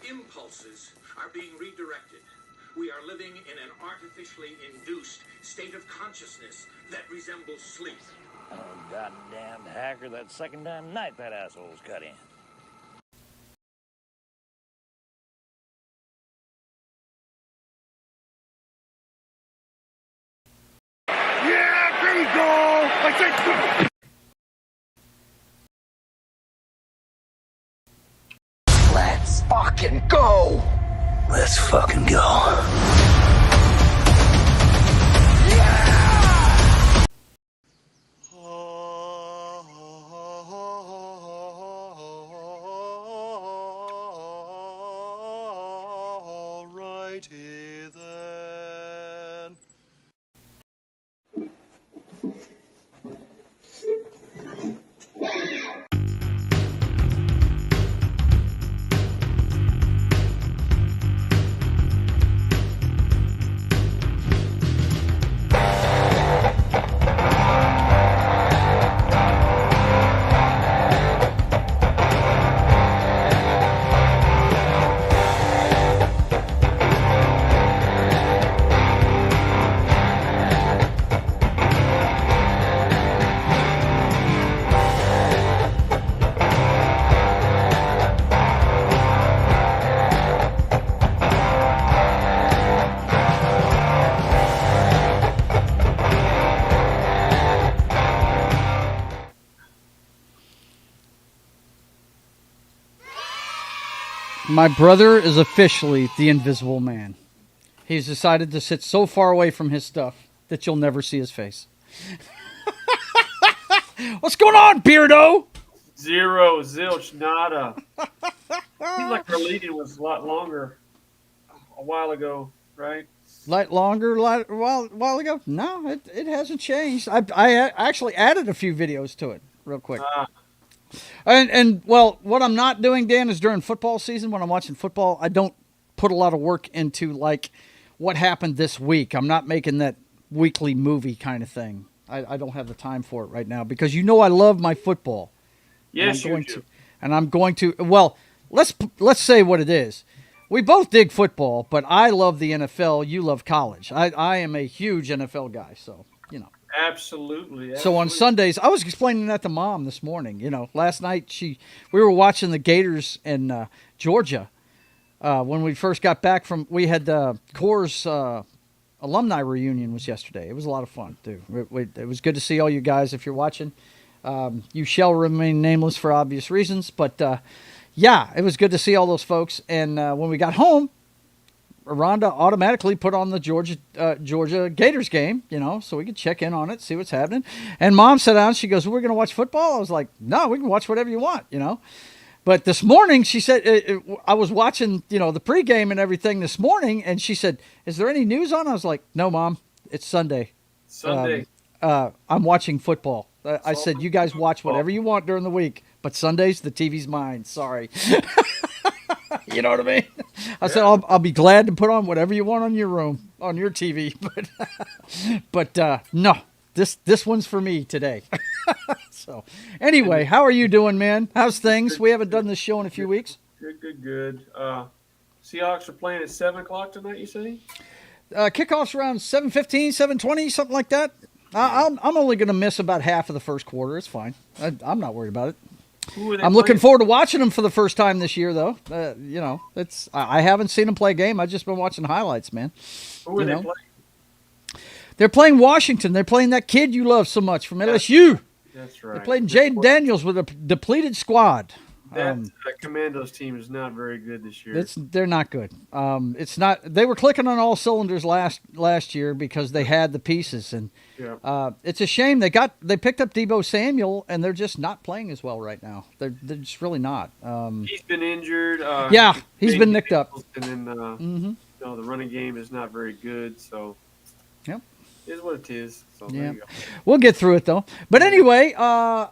Impulses are being redirected. We are living in an artificially induced state of consciousness that resembles sleep. Oh, goddamn hacker, that second damn night that asshole's cut in. Yeah, there you go! I said... Let's fucking go! Let's fucking go. Alrighty then. My brother is officially the Invisible Man. He's decided to sit so far away from his stuff that you'll never see his face. What's going on, Beardo? Zero, zilch, nada. Seems like our leading was a lot longer a while ago, right? A while ago? No, it hasn't changed. I actually added a few videos to it real quick. And well, what I'm not doing, Dan, is during football season, when I'm watching football, I don't put a lot of work into, like, what happened this week. I'm not making that weekly movie kind of thing. I don't have the time for it right now because you know I love my football. Yes, you do. And I'm going to, well, let's say what it is. We both dig football, but I love the NFL. You love college. I am a huge NFL guy, so, you know. Absolutely. So on Sundays, I was explaining that to Mom this morning. You know, last night we were watching the Gators in Georgia when we first got back from. We had Coors alumni reunion was yesterday. It was a lot of fun, too. It was good to see all you guys. If you're watching, you shall remain nameless for obvious reasons. But yeah, it was good to see all those folks. And when we got home, Rhonda automatically put on the Georgia Gators game, you know, so we could check in on it, see what's happening. And Mom sat down. She goes, "We're going to watch football." I was like, "No, we can watch whatever you want, you know." But this morning, she said, I was watching, you know, the pregame and everything this morning, and she said, "Is there any news on?" I was like, "No, Mom, it's Sunday. Sunday. I'm watching football." I said, "You guys watch whatever you want during the week, but Sundays, the TV's mine. Sorry." You know what I mean? I said, I'll be glad to put on whatever you want on your room, on your TV. But no, this one's for me today. So anyway, how are you doing, man? How's things? We haven't done this show in a few weeks. Good. Seahawks are playing at 7 o'clock tonight, you say? Kickoff's around 7:15, 7:20, something like that. I'm only going to miss about half of the first quarter. It's fine. I'm not worried about it. I'm looking forward to watching them for the first time this year, though. You know, I haven't seen them play a game. I've just been watching highlights, man. Who are they playing? They're playing Washington. They're playing that kid you love so much from LSU. That's right. They're playing Jaden Daniels with a depleted squad. That Commandos team is not very good this year. They're not good. It's not. They were clicking on all cylinders last year because they had the pieces, and it's a shame they picked up Deebo Samuel, and they're just not playing as well right now. They're just really not. He's been injured. He's been nicked up, and then the running game is not very good. So, yep. Is what it is. So Yeah. there you go. We'll get through it, though. But anyway,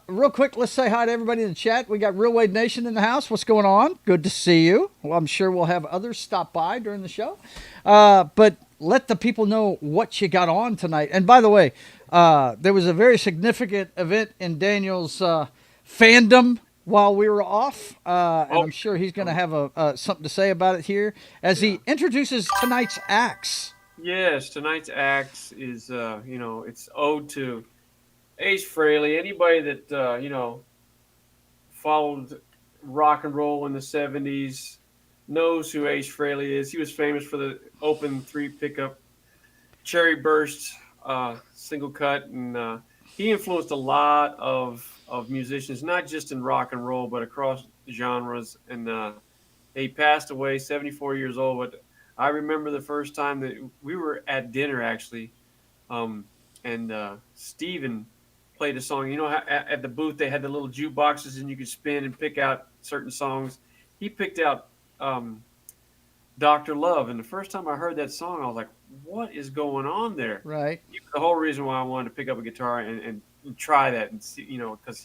real quick, let's say hi to everybody in the chat. We got Real Wade Nation in the house. What's going on? Good to see you. Well, I'm sure we'll have others stop by during the show. But let the people know what you got on tonight. And by the way, there was a very significant event in Daniel's fandom while we were off. And I'm sure he's going to have something to say about it here as he introduces tonight's acts. Yes, tonight's act is, it's ode to Ace Frehley. Anybody that, followed rock and roll in the 70s knows who Ace Frehley is. He was famous for the open 3 pickup Cherry Burst single cut. And he influenced a lot of musicians, not just in rock and roll, but across genres. And he passed away, 74 years old. But I remember the first time that we were at dinner, actually, and Steven played a song. You know, at the booth they had the little jukeboxes, and you could spin and pick out certain songs. He picked out Dr. Love, and the first time I heard that song, I was like, what is going on there? Right. The whole reason why I wanted to pick up a guitar and try that and see, because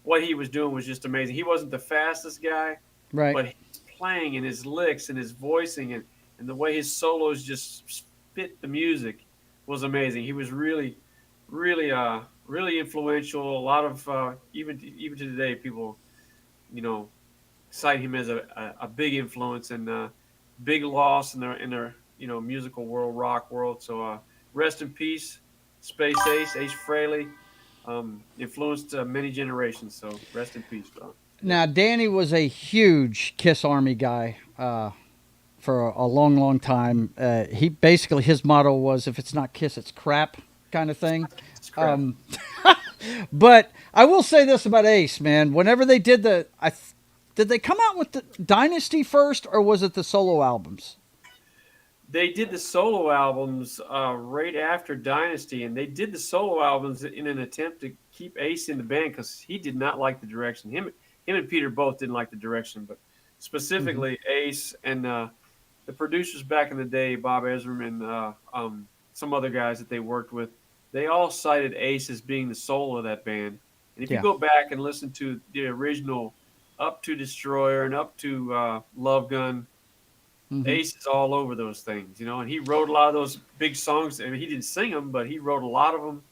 what he was doing was just amazing. He wasn't the fastest guy, Right. but his playing and his licks and his voicing and the way his solos just fit the music was amazing. He was really, really, really influential. A lot of even to today, people, cite him as a big influence and big loss in their musical world, rock world. So rest in peace, Space Ace Frehley, influenced many generations. So rest in peace, bro. Now, Danny was a huge Kiss Army guy. For a long, long time. His motto was, if it's not Kiss, it's crap, kind of thing. It's crap. But I will say this about Ace, man. Whenever they did did they come out with the Dynasty first, or was it the solo albums? They did the solo albums right after Dynasty, and they did the solo albums in an attempt to keep Ace in the band because he did not like the direction. Him and Peter both didn't like the direction, but specifically Ace and the producers back in the day, Bob Ezrin and some other guys that they worked with, they all cited Ace as being the soul of that band. And if you go back and listen to the original Up to Destroyer and Up to Love Gun, Ace is all over those things, and he wrote a lot of those big songs. I mean, he didn't sing them, but he wrote a lot of them.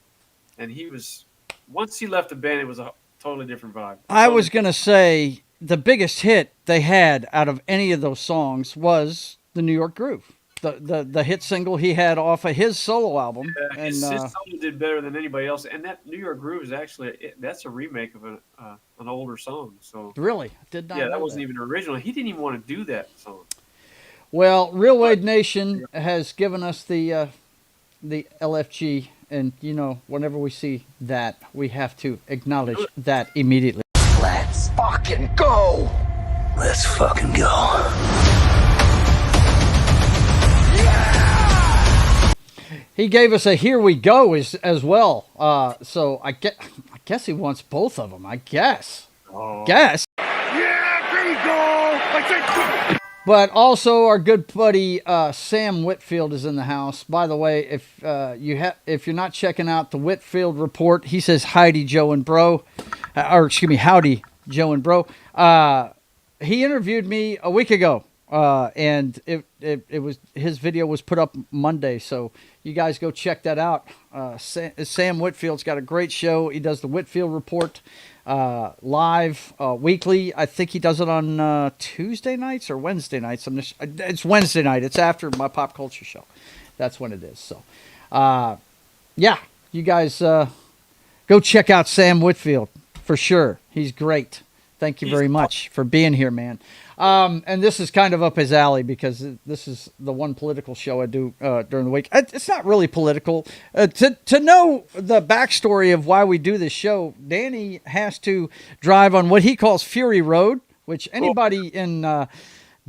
And once he left the band, it was a totally different vibe. I was going to say the biggest hit they had out of any of those songs was the New York Groove, the hit single he had off of his solo album. Yeah, his solo did better than anybody else. And that New York Groove is actually that's a remake of an older song. So really, did not. Yeah, know that wasn't even original. He didn't even want to do that song. Well, Real Wade Nation has given us the LFG, and whenever we see that, we have to acknowledge that immediately. Let's fucking go! Let's fucking go. He gave us a "Here We Go" as well. So I guess he wants both of them. I guess. Guess. Yeah, there you go. Like that. But also our good buddy Sam Whitfield is in the house. By the way, if you're not checking out the Whitfield Report, he says howdy Joe and bro, howdy Joe and bro. He interviewed me a week ago, and it was his video was put up Monday, so you guys go check that out. Sam Whitfield's got a great show. He does the Whitfield Report live weekly. I think he does it on Tuesday nights or Wednesday nights. It's Wednesday night. It's after my pop culture show. That's when it is. So, yeah, you guys go check out Sam Whitfield for sure. He's great. Thank you very much for being here, man. And this is kind of up his alley because this is the one political show I do during the week. It's not really political. To know the backstory of why we do this show, Danny has to drive on what he calls Fury Road, which anybody in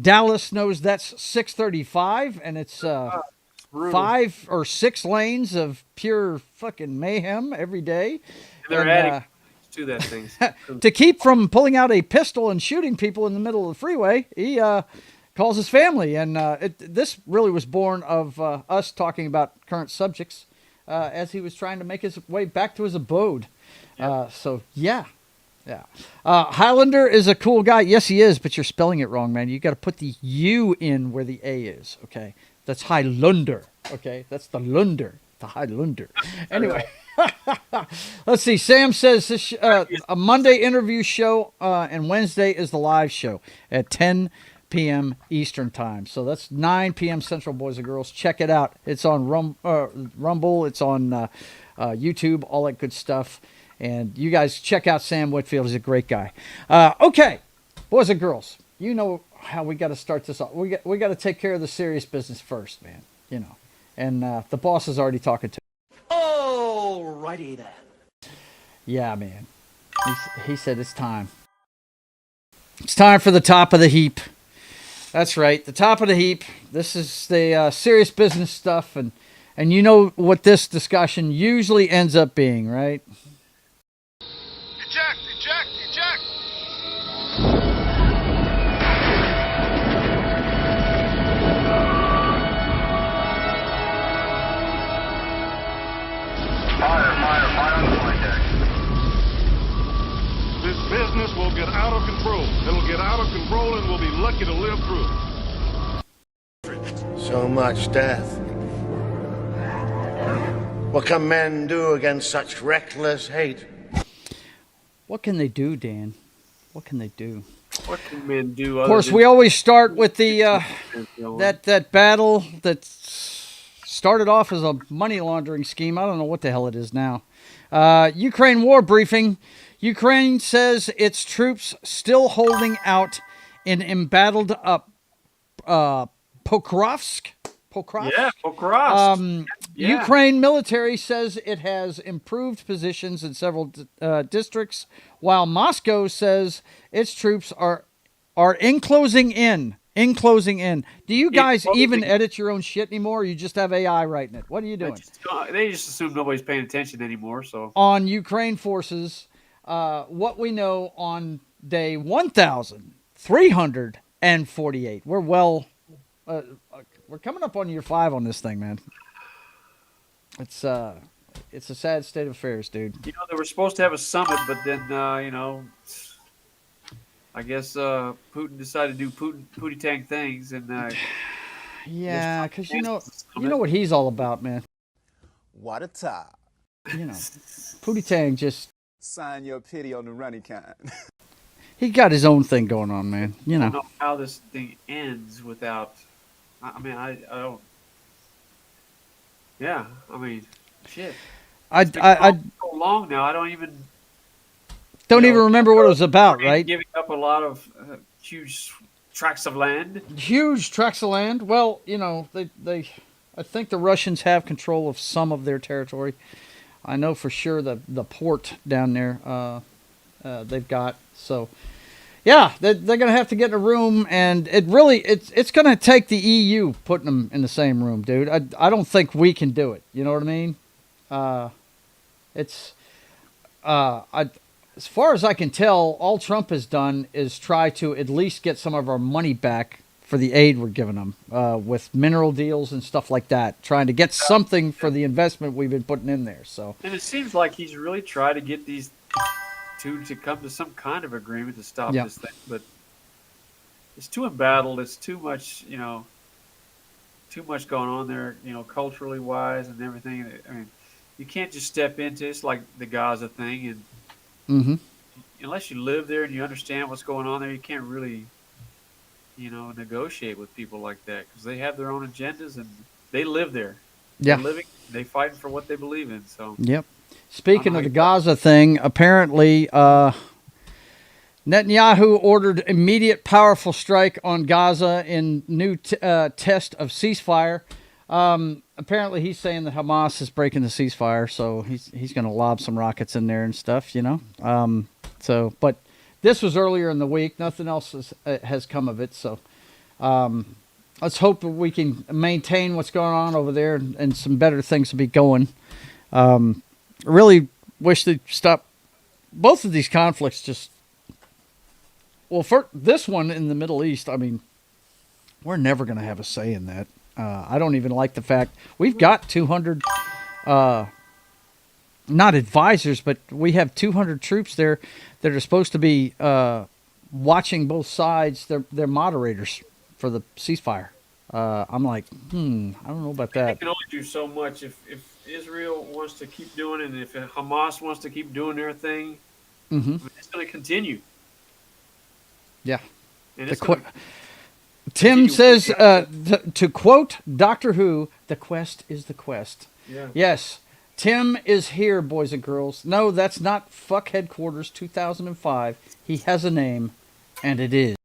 Dallas knows that's 635, and it's 5 or 6 lanes of pure fucking mayhem every day. And they're adding to that thing. To keep from pulling out a pistol and shooting people in the middle of the freeway, he calls his family. And this really was born of us talking about current subjects as he was trying to make his way back to his abode. So, yeah. Hylunder is a cool guy. Yes, he is, but you're spelling it wrong, man. You got to put the U in where the A is, okay? That's Hylunder, okay? That's the Lunder, the Hylunder. Anyway, let's see. Sam says this, a Monday interview show, and Wednesday is the live show at 10 p.m. Eastern time. So that's 9 p.m. Central, boys and girls. Check it out. It's on Rumble. It's on YouTube, all that good stuff. And you guys check out Sam Whitfield. He's a great guy. Okay, boys and girls, you know how we got to start this off. We got to take care of the serious business first, man. You know, and the boss is already talking to me. Alrighty then. Yeah, man. He said it's time. It's time for the top of the heap. That's right, the top of the heap. This is the serious business stuff, and you know what this discussion usually ends up being, right? Eject! Eject! Eject! Fire on the point deck. This business will get out of control. It'll get out of control and we'll be lucky to live through it. So much death. What can men do against such reckless hate? What can they do, Dan? What can they do? What can men do? Of course, we always start with the that battle that started off as a money laundering scheme. I don't know what the hell it is now. Ukraine war briefing. Ukraine says its troops still holding out in embattled Pokrovsk. Yeah, Pokrovsk. Ukraine military says it has improved positions in several districts, while Moscow says its troops are enclosing in. Do you guys even edit your own shit anymore, or you just have AI writing it? What are you doing? They just assume nobody's paying attention anymore. So on Ukraine forces, what we know on day 1,348. We're well... we're coming up on year 5 on this thing, man. It's a sad state of affairs, dude. You know, they were supposed to have a summit, but then you know, I guess Putin decided to do Pootie-tang things, and yeah, because you know what he's all about, man. What a top. You know, Pootie-tang just sign your pity on the running kind. He got his own thing going on, man. You know. I don't know how this thing ends without. I mean, I don't. Yeah, I mean, shit. I so long now. I don't even remember what it was about, right? Giving up a lot of huge tracts of land. Huge tracts of land. Well, you know, they I think the Russians have control of some of their territory. I know for sure the port down there they've got. So, yeah, they're going to have to get in a room, and it's going to take the EU putting them in the same room, dude. I don't think we can do it. You know what I mean? As far as I can tell, all Trump has done is try to at least get some of our money back for the aid we're giving them with mineral deals and stuff like that, trying to get something for the investment we've been putting in there. So, and it seems like he's really tried to get these two to come to some kind of agreement to stop this thing, but it's too embattled. It's too much, too much going on there, culturally wise and everything. I mean, you can't just step into it's like the Gaza thing, and unless you live there and you understand what's going on there, you can't really, negotiate with people like that because they have their own agendas and they live there. Yeah, they're living, they fighting for what they believe in. So yep. Speaking of the Gaza thing, apparently Netanyahu ordered immediate powerful strike on Gaza in new test of ceasefire. Apparently he's saying that Hamas is breaking the ceasefire, so he's going to lob some rockets in there and stuff, but this was earlier in the week. Nothing else has come of it, so let's hope that we can maintain what's going on over there and some better things will be going. Really wish they'd stop both of these conflicts. For this one in the Middle East, I mean, we're never going to have a say in that. I don't even like the fact we've got 200 not advisors, but we have 200 troops there that are supposed to be watching both sides. They're moderators for the ceasefire. I'm like, I don't know about They that. can only do so much. If Israel wants to keep doing it, and if Hamas wants to keep doing their thing, it's going to continue. Yeah. And The it's gonna Tim continue. says, to quote Doctor Who, the quest is the quest. Yeah. Yes, Tim is here, boys and girls. No, that's not Fuck Headquarters 2005. He has a name, and it is.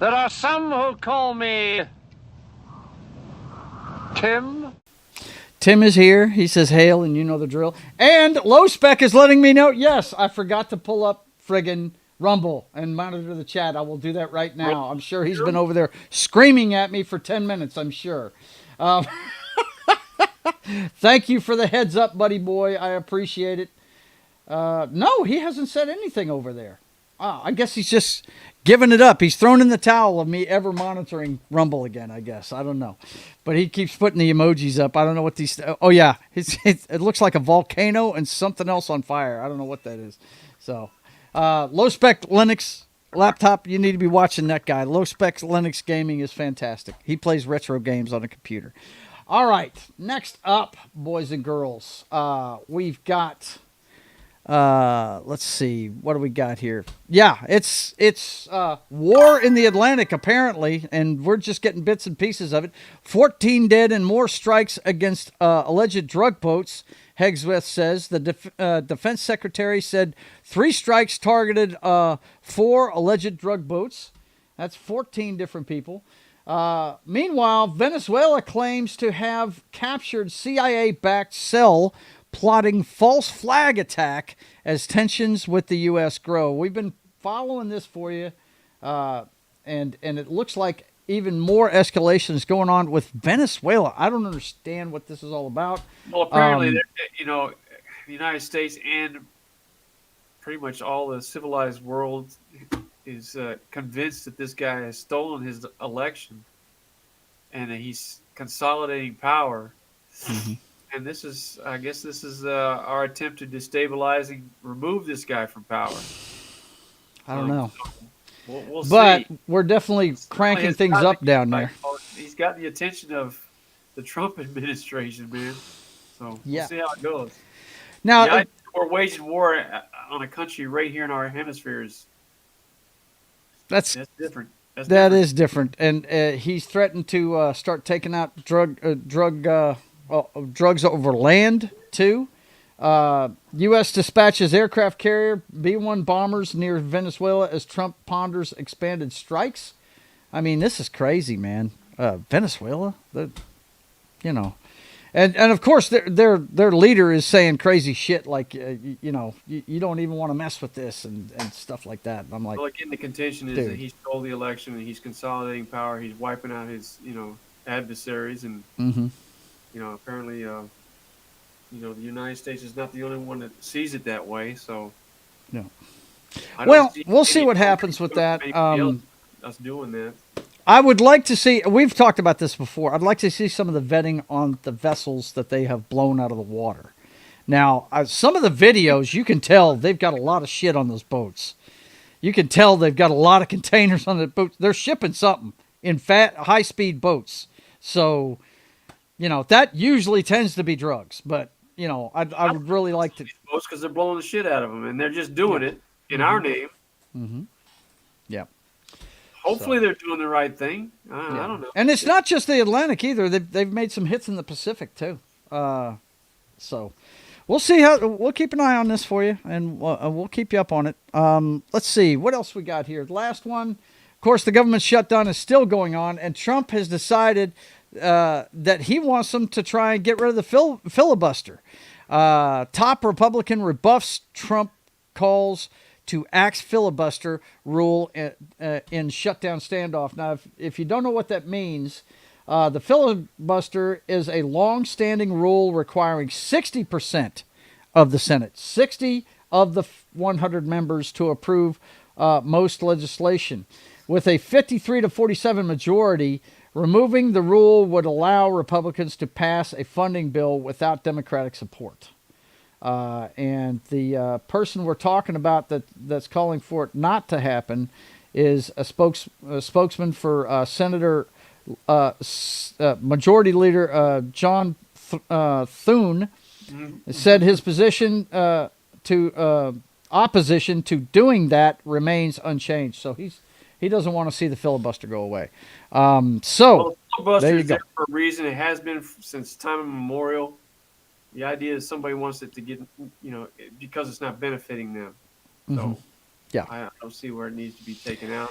There are some who call me Tim. Tim is here. He says, hail, and you know the drill. And Low Spec is letting me know, yes, I forgot to pull up friggin' Rumble and monitor the chat. I will do that right now. I'm sure he's been over there screaming at me for 10 minutes, I'm sure. Thank you for the heads up, buddy boy. I appreciate it. No, he hasn't said anything over there. I guess he's just giving it up. He's thrown in the towel of me ever monitoring Rumble again, I guess. I don't know. But he keeps putting the emojis up. I don't know what these... Oh, yeah. It looks like a volcano and something else on fire. I don't know what that is. So, low-spec Linux laptop, you need to be watching that guy. Low-spec Linux gaming is fantastic. He plays retro games on a computer. All right. Next up, boys and girls, we've got... let's see, what do we got here? Yeah, it's war in the Atlantic apparently, and we're just getting bits and pieces of it. 14 dead and more strikes against alleged drug boats. Hegsworth says the defense secretary said 3 strikes targeted 4 alleged drug boats. That's 14 different people. Meanwhile, Venezuela claims to have captured CIA-backed cell plotting false flag attack as tensions with the U.S. grow. We've been following this for you, and it looks like even more escalation is going on with Venezuela. I don't understand what this is all about. Well, apparently, the United States and pretty much all the civilized world is convinced that this guy has stolen his election and that he's consolidating power. Mm-hmm. And I guess this is our attempt to destabilize and remove this guy from power. I don't know. We'll but see. We're definitely cranking things up down there. He's got the attention of the Trump administration, man. So we'll see how it goes. Now, we're waging war on a country right here in our hemispheres. That's different. That is different. And he's threatened to start taking out drugs over land, too. U.S. dispatches aircraft carrier B-1 bombers near Venezuela as Trump ponders expanded strikes. I mean, this is crazy, man. Venezuela, and of course their leader is saying crazy shit like you don't even want to mess with this and stuff like that. And I'm like, well, again, the contention is that he stole the election and he's consolidating power. He's wiping out his adversaries and apparently the United States is not the only one that sees it that way. So no. Well, we'll see what happens with that. Us doing that. I would like to see, we've talked about this before, I'd like to see some of the vetting on the vessels that they have blown out of the water. Now, some of the videos, you can tell they've got a lot of shit on those boats. You can tell they've got a lot of containers on the boats. They're shipping something in high-speed boats. So, that usually tends to be drugs. But, I would really like to... Boats because they're blowing the shit out of them, and they're just doing it in our name. Mm-hmm. Yeah. Hopefully they're doing the right thing. I don't know. And it's not just the Atlantic either. They've made some hits in the Pacific too. So we'll see we'll keep an eye on this for you, and we'll keep you up on it. Let's see what else we got here. The last one, of course, the government shutdown is still going on, and Trump has decided that he wants them to try and get rid of the filibuster. Top Republican rebuffs Trump calls to axe filibuster rule in shutdown standoff. Now, if you don't know what that means, the filibuster is a long-standing rule requiring 60% of the Senate. 60 of the 100 members to approve most legislation. With a 53 to 47 majority, removing the rule would allow Republicans to pass a funding bill without Democratic support. And the person we're talking about that's calling for it not to happen is a spokesman for Senator Majority Leader John Thune. Said his position to opposition to doing that remains unchanged. So he doesn't want to see the filibuster go away. The filibuster there you is go. there for a reason. It has been since time immemorial. The idea is somebody wants it to get, because it's not benefiting them. So yeah, I don't see where it needs to be taken out.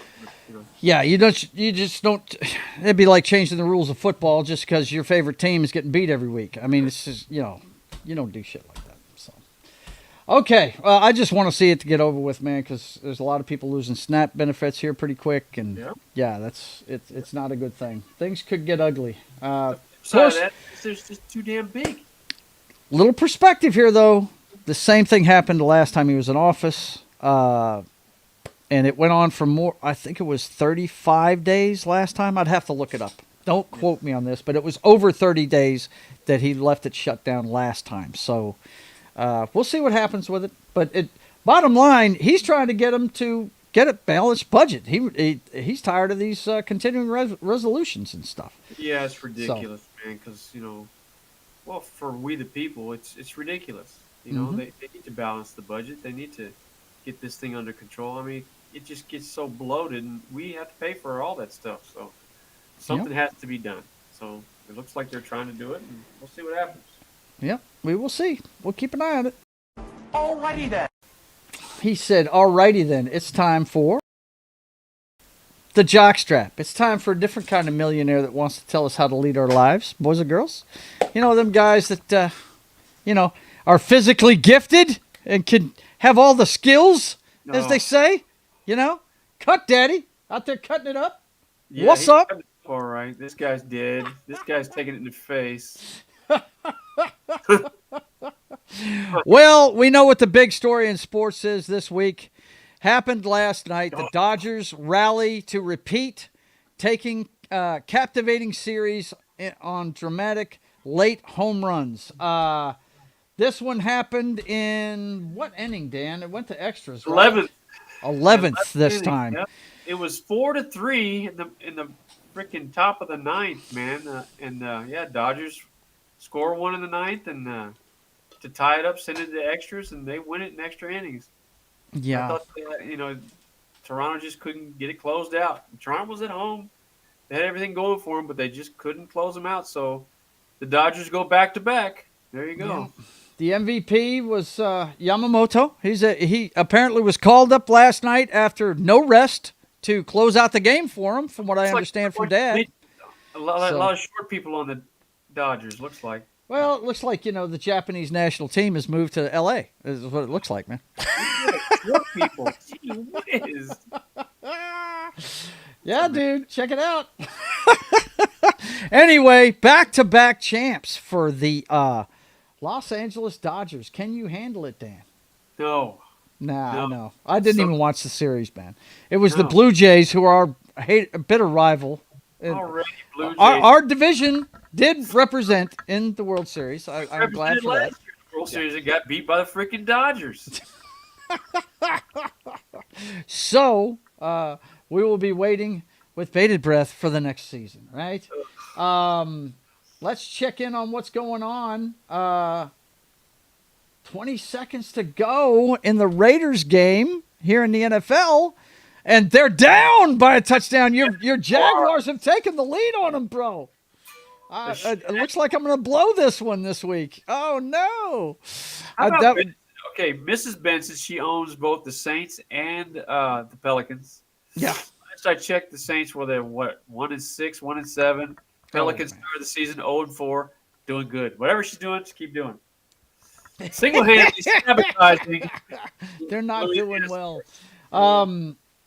But, Yeah, you just don't. It'd be like changing the rules of football just because your favorite team is getting beat every week. I mean, it's just you don't do shit like that. So, okay, I just want to see it to get over with, man, because there's a lot of people losing SNAP benefits here pretty quick, and it's not a good thing. Things could get ugly. Of course, that it's just too damn big. Little perspective here, though. The same thing happened the last time he was in office. And it went on for more, I think it was 35 days last time. I'd have to look it up. Don't quote me on this, but it was over 30 days that he left it shut down last time. So we'll see what happens with it. But bottom line, he's trying to get him to get a balanced budget. He's tired of these continuing resolutions and stuff. Yeah, it's ridiculous, man, because, for we the people, it's ridiculous. They need to balance the budget. They need to get this thing under control. I mean, it just gets so bloated, and we have to pay for all that stuff. So something has to be done. So it looks like they're trying to do it, and we'll see what happens. Yep, we will see. We'll keep an eye on it. Alrighty then. He said, alrighty then. It's time for the jockstrap. It's time for a different kind of millionaire that wants to tell us how to lead our lives, boys and girls. Them guys that, are physically gifted and can have all the skills, as they say. Cut daddy out there cutting it up. Yeah, What's up? All right, this guy's dead. This guy's taking it in the face. Well, we know what the big story in sports is this week. Happened last night. The Dodgers rally to repeat, taking captivating series on dramatic late home runs. This one happened in what inning, Dan? It went to extras. Right? 11th this inning, time. Yep. It was 4-3 in the freaking top of the ninth, man. Dodgers score one in the ninth and to tie it up, send it to extras, and they win it in extra innings. Yeah. I thought Toronto just couldn't get it closed out. Toronto was at home. They had everything going for them, but they just couldn't close them out. So the Dodgers go back to back. There you go. Yeah. The MVP was Yamamoto. He apparently was called up last night after no rest to close out the game for him, from what I understand from Dad. A lot of short people on the Dodgers, looks like. Well, it looks like, the Japanese national team has moved to L.A. Is what it looks like, man. Short people. Gee whiz. Yeah, dude. Check it out. Anyway, back-to-back champs for the Los Angeles Dodgers. Can you handle it, Dan? No. No. I didn't even watch the series, man. It was the Blue Jays, who are a bitter rival. Already, Blue Jays. Our division did represent in the World Series. I'm glad for that. World Series, it got beat by the freaking Dodgers. So, we will be waiting with bated breath for the next season, right? Let's check in on what's going on. 20 seconds to go in the Raiders game here in the NFL, and they're down by a touchdown. Your Jaguars have taken the lead on them, bro. It looks like I'm going to blow this one this week. Oh, no. Okay, Mrs. Benson, she owns both the Saints and the Pelicans. Yeah. Last I checked, the Saints were there, 1-6, 1-7. Pelicans started the season 0-4, doing good. Whatever she's doing, just keep doing. Single-handedly sabotaging. They're not doing well.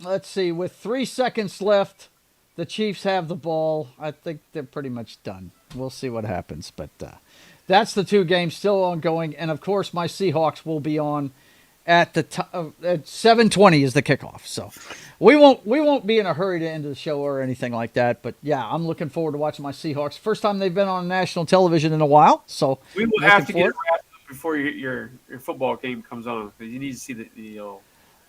Let's see. With 3 seconds left, the Chiefs have the ball. I think they're pretty much done. We'll see what happens. But that's the two games still ongoing. And, of course, my Seahawks will be on at 7:20 is the kickoff. So we won't be in a hurry to end the show or anything like that. But yeah, I'm looking forward to watching my Seahawks. First time they've been on national television in a while. So we will have to get it wrapped up before your football game comes on, because you need to see the.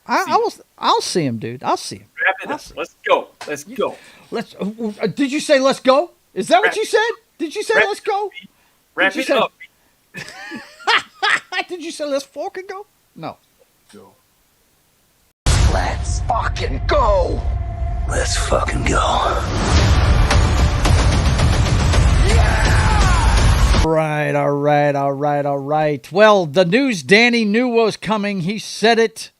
I'll see him, dude. I'll see him. Wrap it up. Let's go. Let's go. Did you say let's go? Is that what you said? Did you say let's go? Wrap it up. Did you say let's fucking go? No. Go. Let's fucking go. Let's fucking go. All right. Well, the news Danny knew was coming. He said it.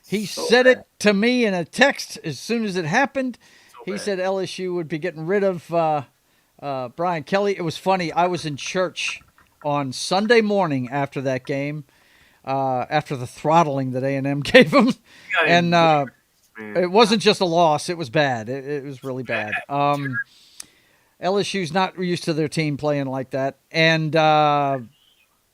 He said it to me in a text as soon as it happened. He said LSU would be getting rid of Brian Kelly. It was funny. I was in church on Sunday morning after that game, after the throttling that A&M gave him. And it wasn't just a loss. It was bad. It was really bad. LSU's not used to their team playing like that. And not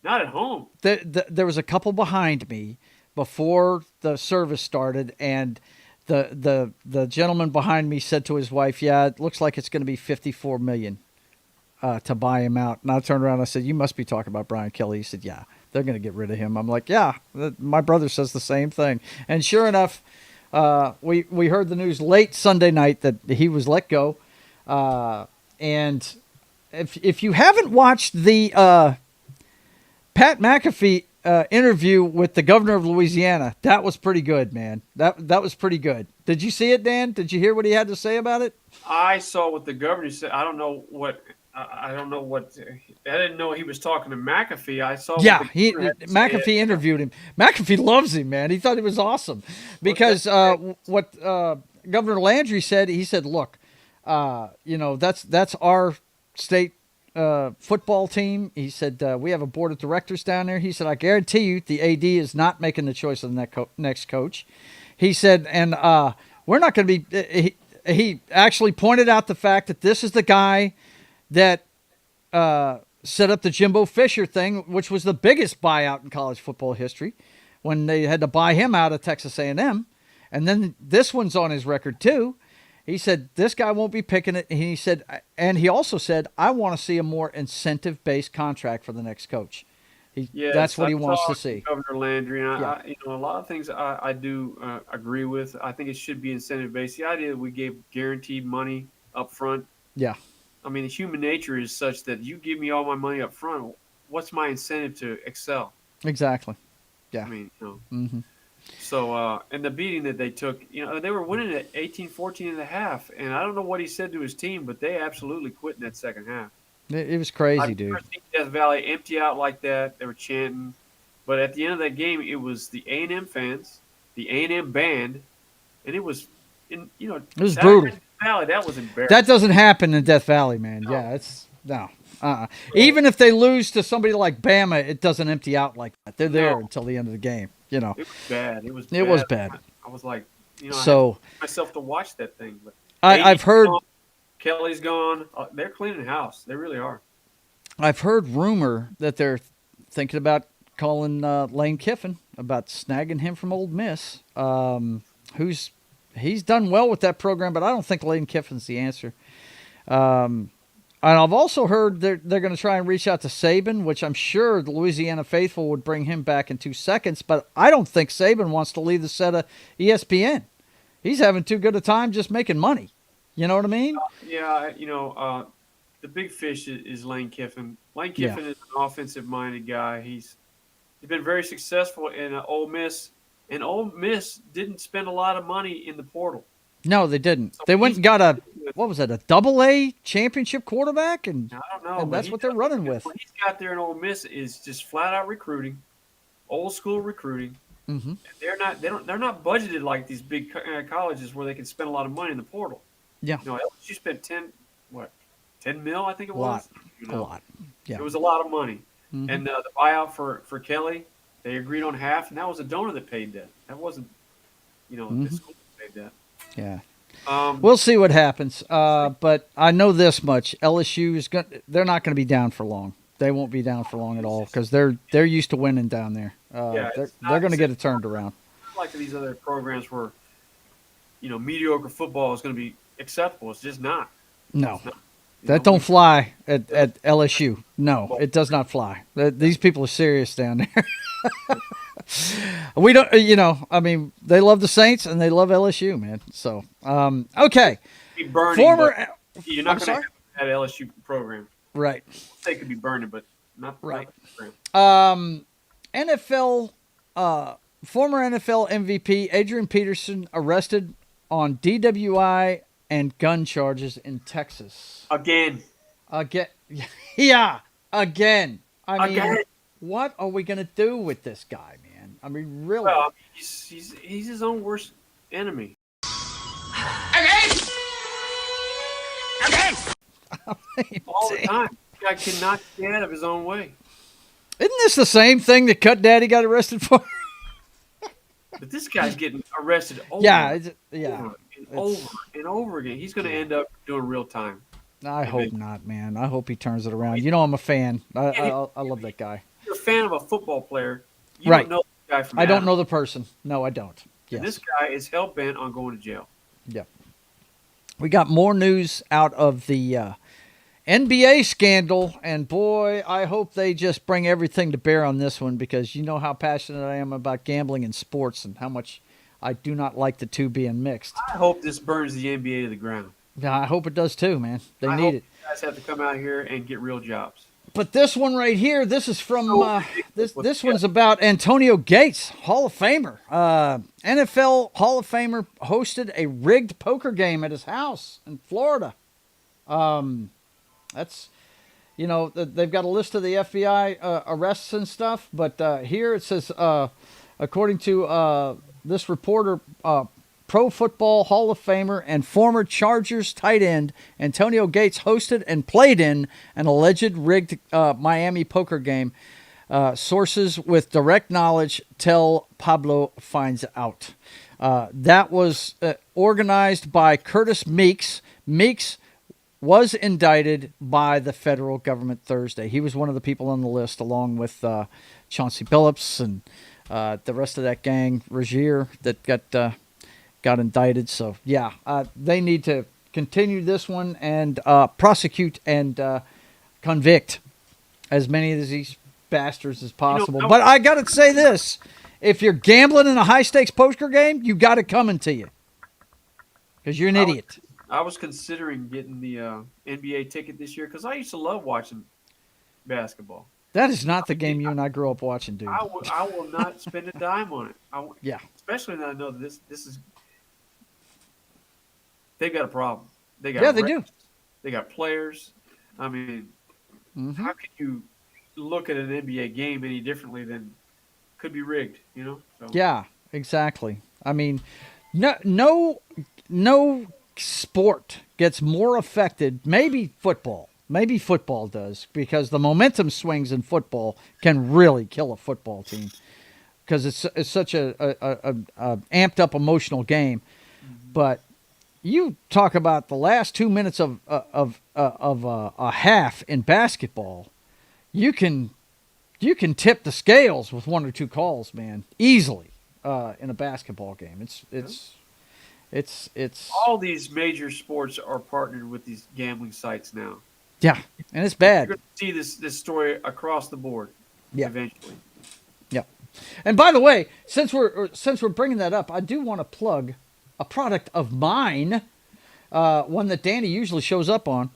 at home. There was a couple behind me before the service started, and the gentleman behind me said to his wife, "Yeah, it looks like it's going to be $54 million to buy him out." And I turned around and I said, "You must be talking about Brian Kelly." He said, "Yeah, they're going to get rid of him." I'm like, "Yeah, my brother says the same thing." And sure enough, we heard the news late Sunday night that he was let go. And if you haven't watched the Pat McAfee interview with the governor of Louisiana, that was pretty good, man. That was pretty good. Did you see it, Dan? Did you hear what he had to say about it? I saw what the governor said. I don't know what. I didn't know he was talking to McAfee. I saw. Yeah, McAfee interviewed him. McAfee loves him, man. He thought he was awesome because what Governor Landry said. He said, "Look, that's our state football team." He said, "We have a board of directors down there." He said, "I guarantee you the AD is not making the choice of the next coach." He said, "And we're not going to be." He actually pointed out the fact that this is the guy that set up the Jimbo Fisher thing, which was the biggest buyout in college football history, when they had to buy him out of Texas A&M. And then this one's on his record too. He said, "This guy won't be picking it." And he said, and he also said, "I want to see a more incentive-based contract for the next coach." That's what he wants to see. Governor Landry, and a lot of things I do agree with. I think it should be incentive-based. The idea that we gave guaranteed money up front. Yeah. I mean, human nature is such that you give me all my money up front, what's my incentive to excel? Exactly. Yeah. I mean, Mm-hmm. So, and the beating that they took, they were winning at 18-14 and a half. And I don't know what he said to his team, but they absolutely quit in that second half. It was crazy, dude. I've never seen Death Valley empty out like that. They were chanting. But at the end of that game, it was the A&M fans, the A&M band, and it was, it was brutal. Valley, that was embarrassing. That doesn't happen in Death Valley, man. No. Yeah, it's no. Even if they lose to somebody like Bama, it doesn't empty out like that. They're there until the end of the game. It was bad. It was bad. I was like, I had myself to watch that thing. But I've heard gone, Kelly's gone. They're cleaning house. They really are. I've heard rumor that they're thinking about calling Lane Kiffin, about snagging him from Ole Miss. He's done well with that program, but I don't think Lane Kiffin's the answer. And I've also heard they're going to try and reach out to Saban, which I'm sure the Louisiana faithful would bring him back in 2 seconds. But I don't think Saban wants to leave the set of ESPN. He's having too good a time just making money. You know what I mean? The big fish is Lane Kiffin. Lane Kiffin is an offensive-minded guy. He's been very successful in Ole Miss, and Ole Miss didn't spend a lot of money in the portal. No, they didn't. They went and got a AA championship quarterback, and I don't know, and that's what they're running with. What he's got there in Ole Miss is just flat-out recruiting, old school recruiting. Mm-hmm. They're not budgeted like these big colleges where they can spend a lot of money in the portal. Yeah. LSU spent 10 mil, I think it was. A lot. Yeah. It was a lot of money. Mm-hmm. And the buyout for Kelly, they agreed on half, and that was a donor that paid that. That wasn't, the school that paid that. Yeah. We'll see what happens. But I know this much: LSU they're not going to be down for long. They won't be down for long at all because they're used to winning down there. They're going to get it turned around. Like these other programs where, mediocre football is going to be acceptable. It's just not. No. It's not. That don't fly at LSU. No, it does not fly. These people are serious down there. We don't, they love the Saints and they love LSU, man. So, okay. Be burning, Former, you're not I'm going sorry? to have that LSU program. Right. They could be burning, but not Right. Not the program. NFL, former NFL MVP Adrian Peterson arrested on DWI and gun charges in Texas. Again. Yeah, again. Again. What are we going to do with this guy, man? I mean, really? Well, he's his own worst enemy. All the time. The guy cannot get out of his own way. Isn't this the same thing that Cut Daddy got arrested for? But this guy's getting arrested over and over again. He's going to end up doing real time. I hope not, man. I hope he turns it around. I'm a fan. I love that guy. You're a fan of a football player. You Right. don't know the guy from I don't Adam. know the person. No, I don't. Yes. And this guy is hell-bent on going to jail. Yep. We got more news out of the NBA scandal, and boy, I hope they just bring everything to bear on this one because you know how passionate I am about gambling and sports and how much I do not like the two being mixed. I hope this burns the NBA to the ground. Yeah, I hope it does too, man. They I need hope it. you guys have to come out here and get real jobs. But this one right here, this is from this one's about Antonio Gates, Hall of Famer. NFL Hall of Famer hosted a rigged poker game at his house in Florida. That's, they've got a list of the FBI arrests and stuff, but here it says, according to this reporter, Pro Football Hall of Famer and former Chargers tight end Antonio Gates hosted and played in an alleged rigged Miami poker game. Sources with direct knowledge tell Pablo finds out. That was organized by Curtis Meeks. Meeks was indicted by the federal government Thursday. He was one of the people on the list, along with Chauncey Billups and the rest of that gang, Rozier, that got indicted. So, yeah, they need to continue this one and prosecute and convict as many of these bastards as possible. But I got to say this. If you're gambling in a high-stakes poker game, you got it coming to you because you're an idiot. I was considering getting the NBA ticket this year because I used to love watching basketball. That is not the game you and I grew up watching, dude. I will not spend a dime on it. Yeah. Especially now I know that this is – they've got a problem. They do. They got players. I mean, how can you look at an NBA game any differently than could be rigged, So. Yeah, exactly. I mean, no sport gets more affected. Maybe football does, because the momentum swings in football can really kill a football team because it's such a amped up emotional game. But you talk about the last 2 minutes of a half in basketball, you can tip the scales with one or two calls, man, easily in a basketball game. It's all these major sports are partnered with these gambling sites now. Yeah, and it's bad. You're going to see this story across the board. Yeah. Eventually. Yeah. And by the way, since we're bringing that up, I do want to plug a product of mine, one that Danny usually shows up on.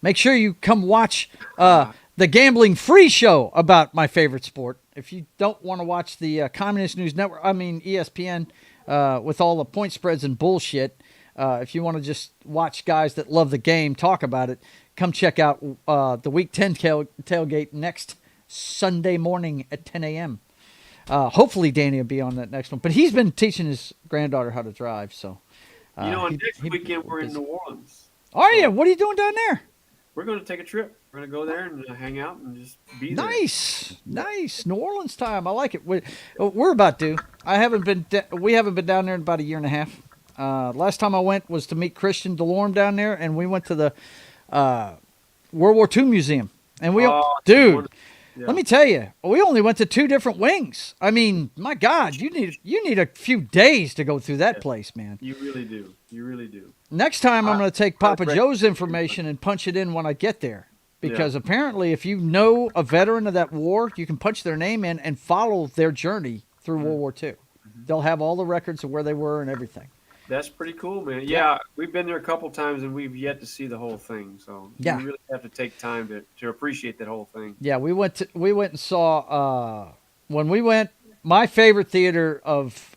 Make sure you come watch the Gambling Free Show about my favorite sport. If you don't want to watch the Communist News Network, ESPN, with all the point spreads and bullshit, if you want to just watch guys that love the game talk about it, come check out the Week 10 tailgate next Sunday morning at 10 a.m. Hopefully Danny will be on that next one. But he's been teaching his granddaughter how to drive. So, next weekend we're in New Orleans. Are you? What are you doing down there? We're going to take a trip. We're going to go there and hang out and just be there. Nice. New Orleans time. I like it. We're about to. We haven't been down there in about a year and a half. Last time I went was to meet Christian DeLorme down there, and we went to the World War II Museum And we, Oh, dude, yeah. let me tell you, we only went to 2 different wings. I mean, my God, you need a few days to go through that place, man. You really do. You really do. Next time, I'm going to take Papa recommend- Joe's information and punch it in when I get there. Because apparently, if you know a veteran of that war, you can punch their name in and follow their journey through World War II. They'll have all the records of where they were and everything. That's pretty cool, man. Yeah, we've been there a couple times and we've yet to see the whole thing. So you really have to take time to appreciate that whole thing. Yeah, we went and saw when we went. My favorite theater of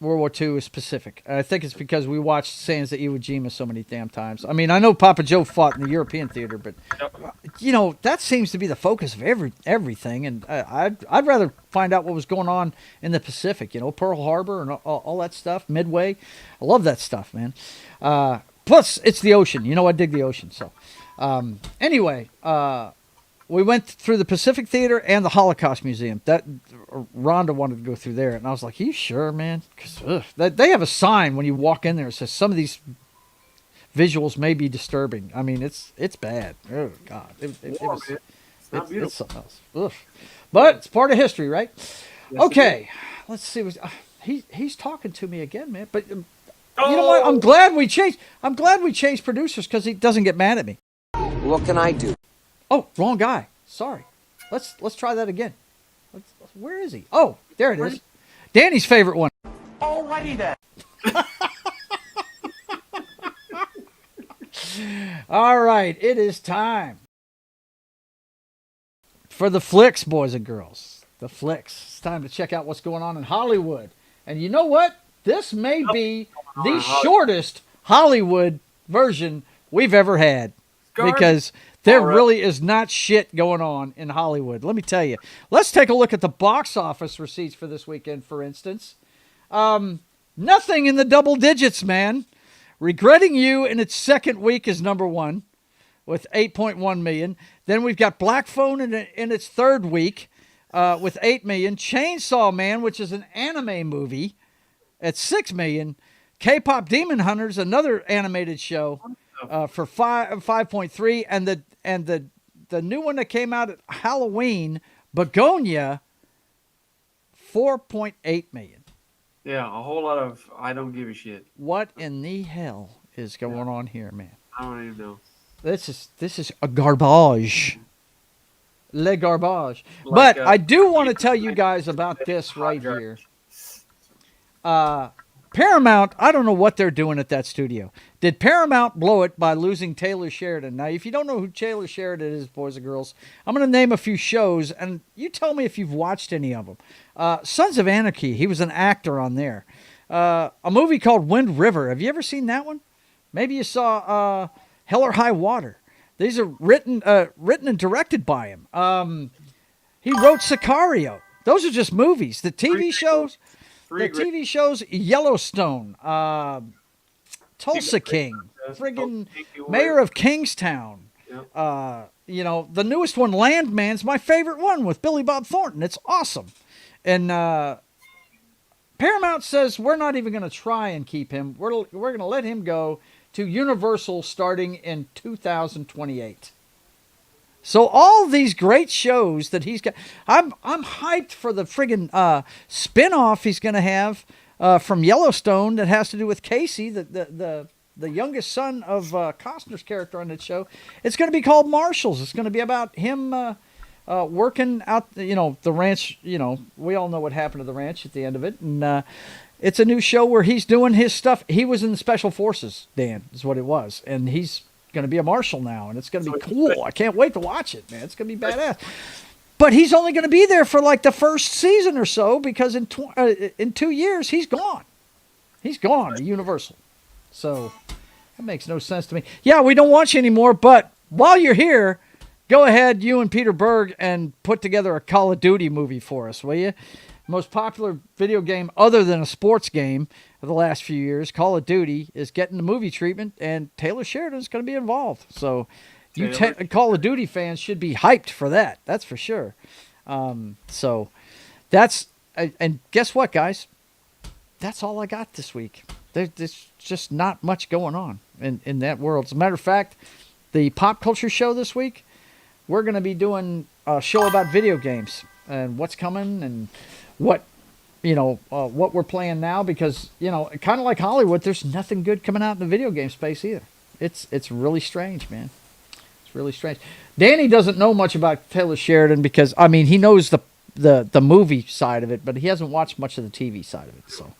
World War II is Pacific. And I think it's because we watched Sands of Iwo Jima so many damn times. I mean, I know Papa Joe fought in the European theater, but you know that seems to be the focus of everything. And I'd rather find out what was going on in the Pacific. You know, Pearl Harbor and all that stuff, Midway. I love that stuff, man. Plus, it's the ocean. You know, I dig the ocean. So, anyway. We went through the Pacific Theater and the Holocaust Museum. That Rhonda wanted to go through there, and I was like, "You sure, man?" Because they have a sign when you walk in there that says some of these visuals may be disturbing. I mean, it's bad. Oh God, it was. It's not beautiful. It's something else. Ugh. But it's part of history, right? Yes, okay, let's see. He's talking to me again, man. But you know what? I'm glad we changed. I'm glad we changed producers because he doesn't get mad at me. What can I do? Oh, wrong guy. Sorry. Let's try that again. Where is he? Oh, there it is. Danny's favorite one. Alrighty then. All right, it is time for the flicks, boys and girls. The flicks. It's time to check out what's going on in Hollywood. And you know what? This may be the shortest Hollywood version we've ever had. Because there really is not shit going on in Hollywood. Let me tell you. Let's take a look at the box office receipts for this weekend, for instance. Nothing in the double digits, man. Regretting You in its second week is number 1 with 8.1 million. Then we've got Black Phone in its third week with 8 million. Chainsaw Man, which is an anime movie, at 6 million. K-Pop Demon Hunters, another animated show, for 5.3, and the new one that came out at Halloween, Begonia, 4.8 million. Yeah, a whole lot of I don't give a shit. What in the hell is going on here, man? I don't even know. This is a garbage. Le garbage. Like, but I do want to tell you guys about this right here. Paramount, I don't know what they're doing at that studio. Did Paramount blow it by losing Taylor Sheridan? Now, if you don't know who Taylor Sheridan is, boys and girls, I'm going to name a few shows, and you tell me if you've watched any of them. Sons of Anarchy, he was an actor on there. A movie called Wind River. Have you ever seen that one? Maybe you saw Hell or High Water. These are written and directed by him. He wrote Sicario. Those are just movies. The TV shows... The TV shows Yellowstone, Tulsa King, friggin' Mayor of Kingstown. You know, the newest one, Landman's my favorite one with Billy Bob Thornton. It's awesome. And Paramount says we're not even going to try and keep him. We're going to let him go to Universal starting in 2028. So all these great shows that he's got, I'm hyped for the friggin' spin-off he's going to have from Yellowstone that has to do with Casey, the youngest son of Costner's character on that show. It's going to be called Marshalls. It's going to be about him working out, the ranch. We all know what happened to the ranch at the end of it, and it's a new show where he's doing his stuff. He was in the Special Forces, Dan, is what it was, and he's going to be a marshal now, and it's going to be cool. I can't wait to watch it, man. It's going to be badass. But he's only going to be there for like the first season or so because in 2 years he's gone. He's gone to Universal. So that makes no sense to me. Yeah, we don't want you anymore, but while you're here, go ahead, you and Peter Berg, and put together a Call of Duty movie for us, will you? Most popular video game other than a sports game of the last few years, Call of Duty, is getting the movie treatment, and Taylor Sheridan's going to be involved. So you Call of Duty fans should be hyped for that. That's for sure. So that's and guess what, guys? That's all I got this week. There's just not much going on in that world. As a matter of fact, the pop culture show this week, we're going to be doing a show about video games and what's coming and what what we're playing now, because kind of like Hollywood, there's nothing good coming out in the video game space either. It's really strange, man. It's really strange. Danny doesn't know much about Taylor Sheridan because he knows the movie side of it, but he hasn't watched much of the TV side of it. So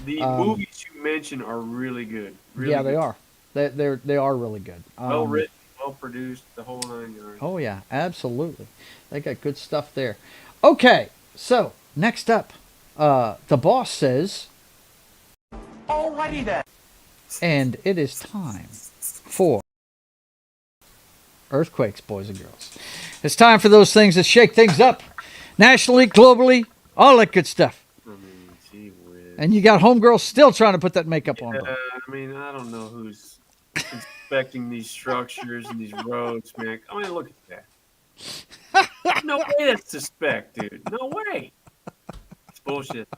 the movies you mentioned are really good. Really yeah, good. they are. They are really good. Well written, well produced, the whole 9 yards. Oh yeah, absolutely. They got good stuff there. Okay, so next up, the boss says, Alrighty then. and it is time for earthquakes, boys and girls. It's time for those things that shake things up, nationally, globally, all that good stuff. Gee whiz. And you got homegirls still trying to put that makeup on. I don't know who's inspecting these structures and these roads, man. Look at that. No way that's suspect, dude. No way. It's bullshit.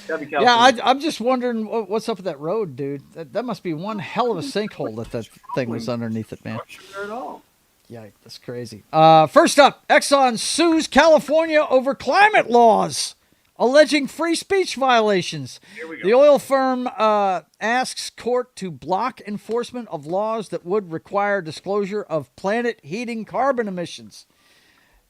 Yeah, I'm just wondering what's up with that road, dude. That must be one hell of a sinkhole that thing was underneath it, man. At all. Yeah, that's crazy. First up, Exxon sues California over climate laws, alleging free speech violations. Here we go. The oil firm asks court to block enforcement of laws that would require disclosure of planet heating carbon emissions.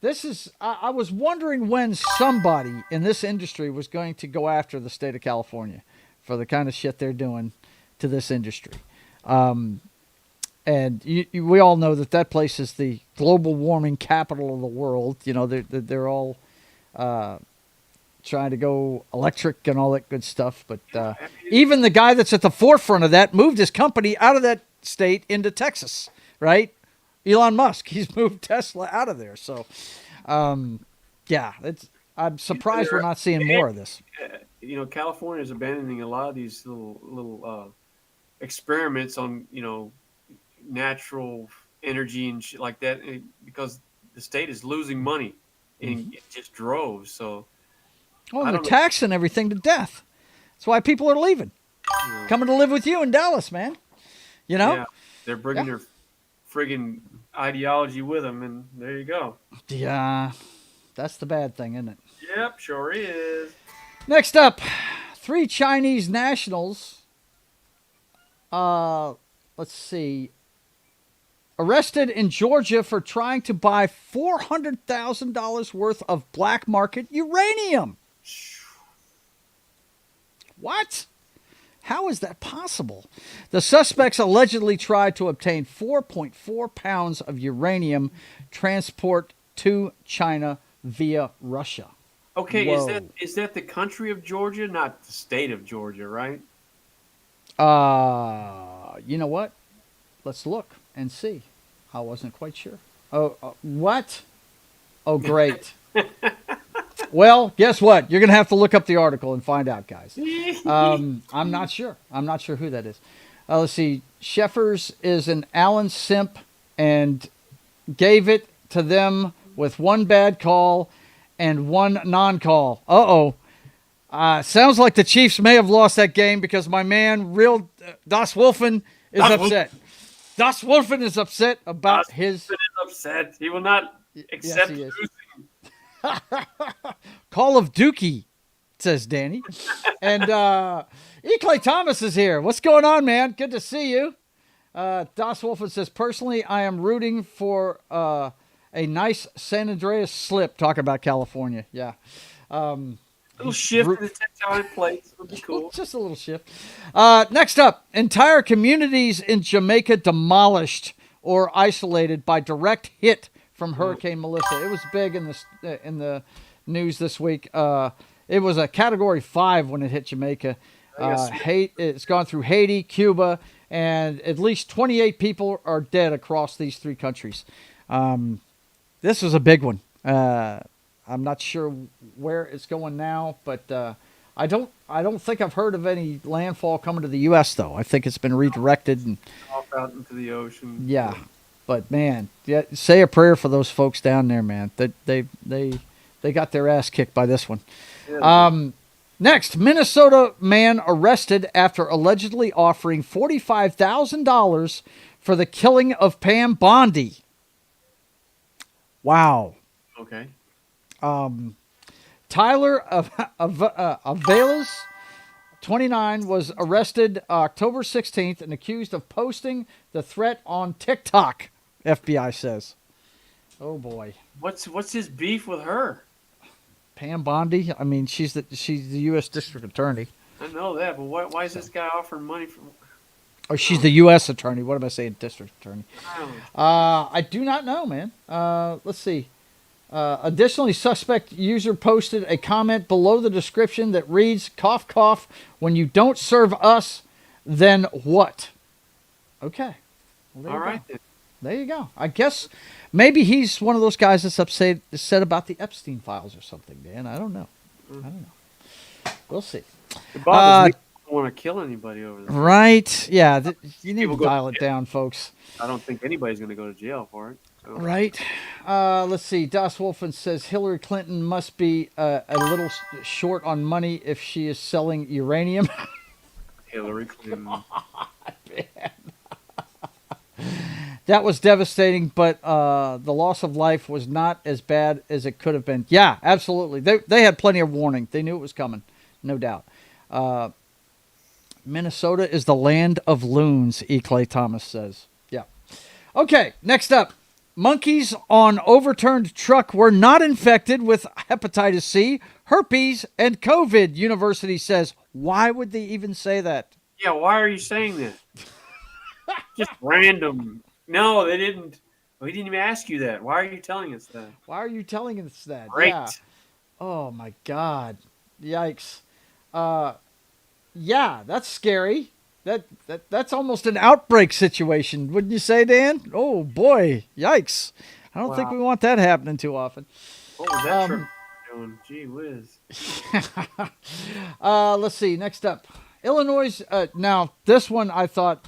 This is, I was wondering when somebody in this industry was going to go after the state of California for the kind of shit they're doing to this industry. And we all know that place is the global warming capital of the world. They're all trying to go electric and all that good stuff. But even the guy that's at the forefront of that moved his company out of that state into Texas, right? Elon Musk, he's moved Tesla out of there. So, yeah, I'm surprised we're not seeing more of this. California is abandoning a lot of these little experiments on, natural energy and shit like that because the state is losing money in just droves. So, they're taxing everything to death. That's why people are leaving, coming to live with you in Dallas, man. Yeah, they're bringing their friggin' ideology with them, and there you go. Yeah, that's the bad thing, isn't it? Yep, sure is. Next up, 3 Chinese nationals, let's see, arrested in Georgia for trying to buy $400,000 worth of black market uranium. What? How is that possible? The suspects allegedly tried to obtain 4.4 pounds of uranium transport to China via Russia. Okay, Whoa. is that the country of Georgia, not the state of Georgia, right? You know what? Let's look and see. I wasn't quite sure. Oh, what? Oh, great. Well, guess what? You're going to have to look up the article and find out, guys. I'm not sure. I'm not sure who that is. Let's see. Sheffers is an Allen simp and gave it to them with 1 bad call and 1 non-call. Uh-oh. Sounds like the Chiefs may have lost that game because my man, real Das Wolfen, is upset. Das Wolfen is upset about his... Wolfen is upset. He will not accept losing. Call of Dookie, says Danny. And E. Clay Thomas is here. What's going on, man? Good to see you. Das Wolfen says, personally, I am rooting for a nice San Andreas slip. Talking about California. Yeah. Little shift in the tectonic plates would be cool. Just a little shift. Next up, entire communities in Jamaica demolished or isolated by direct hit from Hurricane Melissa. It was big in the news this week. It was a Category 5 when it hit Jamaica. It's gone through Haiti, Cuba, and at least 28 people are dead across these 3 countries. This was a big one. I'm not sure where it's going now, but I don't think I've heard of any landfall coming to the U.S. though. I think it's been redirected and off out into the ocean. Yeah, but man, say a prayer for those folks down there, man. They got their ass kicked by this one. Yeah. Next, Minnesota man arrested after allegedly offering $45,000 for the killing of Pam Bondi. Wow. Okay. Tyler Avelas, 29, was arrested October 16th and accused of posting the threat on TikTok, FBI says. Oh, boy. What's his beef with her? Pam Bondi? I mean, she's the U.S. District Attorney. I know that, but why is this guy offering money for... Oh, she's the U.S. Attorney. What am I saying? District Attorney. I don't know. I do not know, man. Let's see. Additionally, suspect user posted a comment below the description that reads, cough, cough, when you don't serve us, then what? Okay. Well, All right, then. There you go. I guess maybe he's one of those guys that's upset about the Epstein files or something, man. I don't know. We'll see. It bothers me. I don't want to kill anybody over this. Right. Yeah. You need to dial it down, folks. I don't think anybody's going to go to jail for it. So. Right. Let's see. Das Wolfen says Hillary Clinton must be a little short on money if she is selling uranium. Hillary Clinton. That was devastating, but the loss of life was not as bad as it could have been. Yeah, absolutely. They had plenty of warning. They knew it was coming, no doubt. Minnesota is the land of loons, E. Clay Thomas says. Yeah. Okay, next up. Monkeys on overturned truck were not infected with hepatitis C, herpes, and COVID, university says. Why would they even say that? Yeah, why are you saying that? Just random. No, they didn't. We didn't even ask you that. Why are you telling us that? Why are you telling us that? Great. Yeah. Oh, my God. Yikes. Yeah, that's scary. That's almost an outbreak situation, wouldn't you say, Dan? Oh, boy. Yikes. I don't think we want that happening too often. What was that trip doing? Gee whiz. Let's see. Next up. Illinois. Now, this one I thought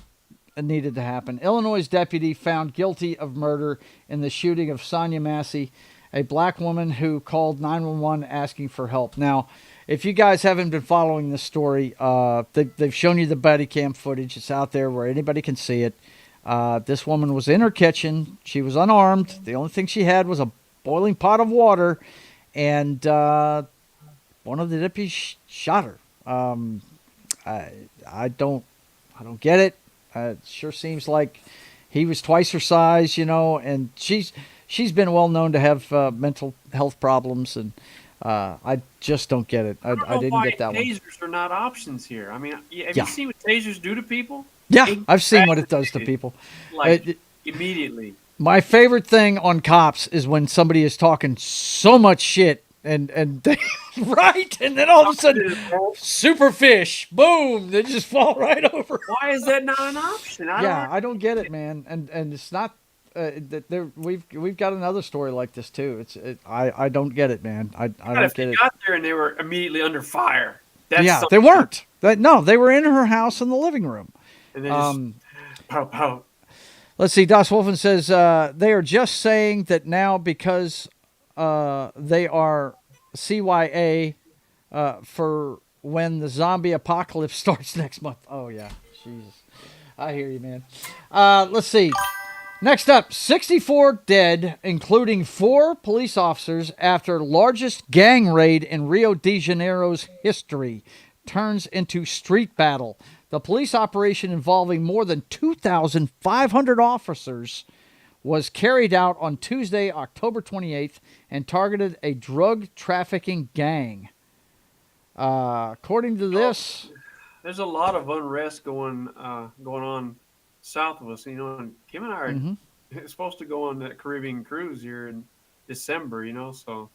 needed to happen. Illinois deputy found guilty of murder in the shooting of Sonia Massey, a black woman who called 911 asking for help. Now, if you guys haven't been following this story, they've shown you the body cam footage. It's out there where anybody can see it. This woman was in her kitchen. She was unarmed. The only thing she had was a boiling pot of water, and one of the deputies shot her. I don't get it. It sure seems like he was twice her size, and she's been well known to have mental health problems, and I just don't get it. I didn't get that one. Tasers are not options here. I mean, have you seen what tasers do to people? Yeah, I've seen what it does to people. Like, immediately. My favorite thing on cops is when somebody is talking so much shit and they, right, and then all of a sudden, super fish, boom, they just fall right over. Why is that not an option? I don't get it, man. And it's not. We've got another story like this too. I don't get it, man. I don't get it. They got there and they were immediately under fire. They weren't. No, they were in her house in the living room. And they just pow pow. Let's see. Das Wolfen says they are just saying that now because they are CYA for when the zombie apocalypse starts next month. Oh yeah, Jesus, I hear you, man. Let's see. Next up, 64 dead, including 4 police officers after largest gang raid in Rio de Janeiro's history turns into street battle. The police operation involving more than 2,500 officers was carried out on Tuesday, October 28th, and targeted a drug trafficking gang. According to this, there's a lot of unrest going on south of us. And Kim and I are supposed to go on that Caribbean cruise here in December. So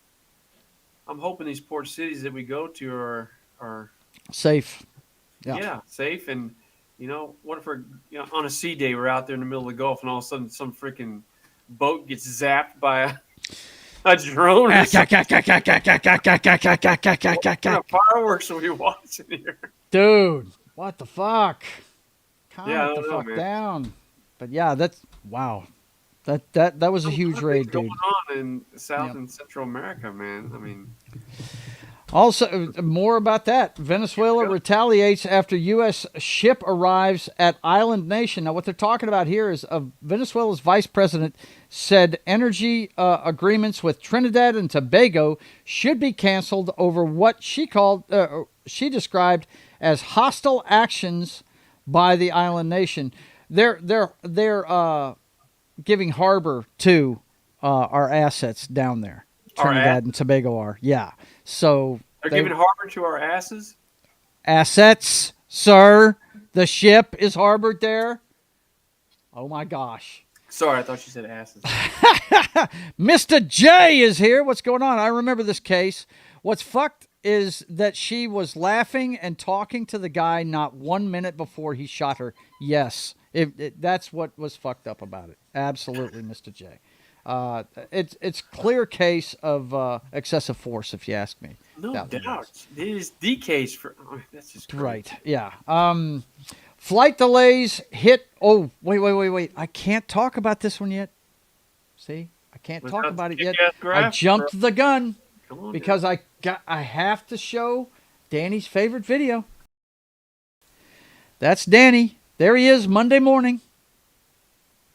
I'm hoping these port cities that we go to are safe. Yeah, safe. And what if we're on a sea day, we're out there in the middle of the Gulf, and all of a sudden some freaking boat gets zapped by a drone. What kind of fireworks are we watching here? Dude, what the fuck? Calm the fuck man. Down. But yeah, that's wow. That was a huge raid, dude. Going on in South and Central America, man. I mean, Also, more about that. Venezuela retaliates after U.S. ship arrives at island nation. Now, what they're talking about here is Venezuela's vice president said energy agreements with Trinidad and Tobago should be canceled over what she described as hostile actions by the island nation. They're giving harbor to our assets down there. Trinidad and Tobago are, yeah. So they're giving harbor to our asses? Assets, sir. The ship is harbored there. Oh, my gosh. Sorry, I thought you said asses. Mr. J is here. What's going on? I remember this case. What's fucked is that she was laughing and talking to the guy not 1 minute before he shot her. Yes, that's what was fucked up about it. Absolutely, Mr. J. It's clear case of excessive force, if you ask me. No doubt. It is the case for. Oh, that's just crazy. Right. Yeah. Flight delays hit. Oh, wait. I can't talk about this one yet. See, I can't talk about it yet. I jumped the gun because I have to show Danny's favorite video. That's Danny. There he is, Monday morning.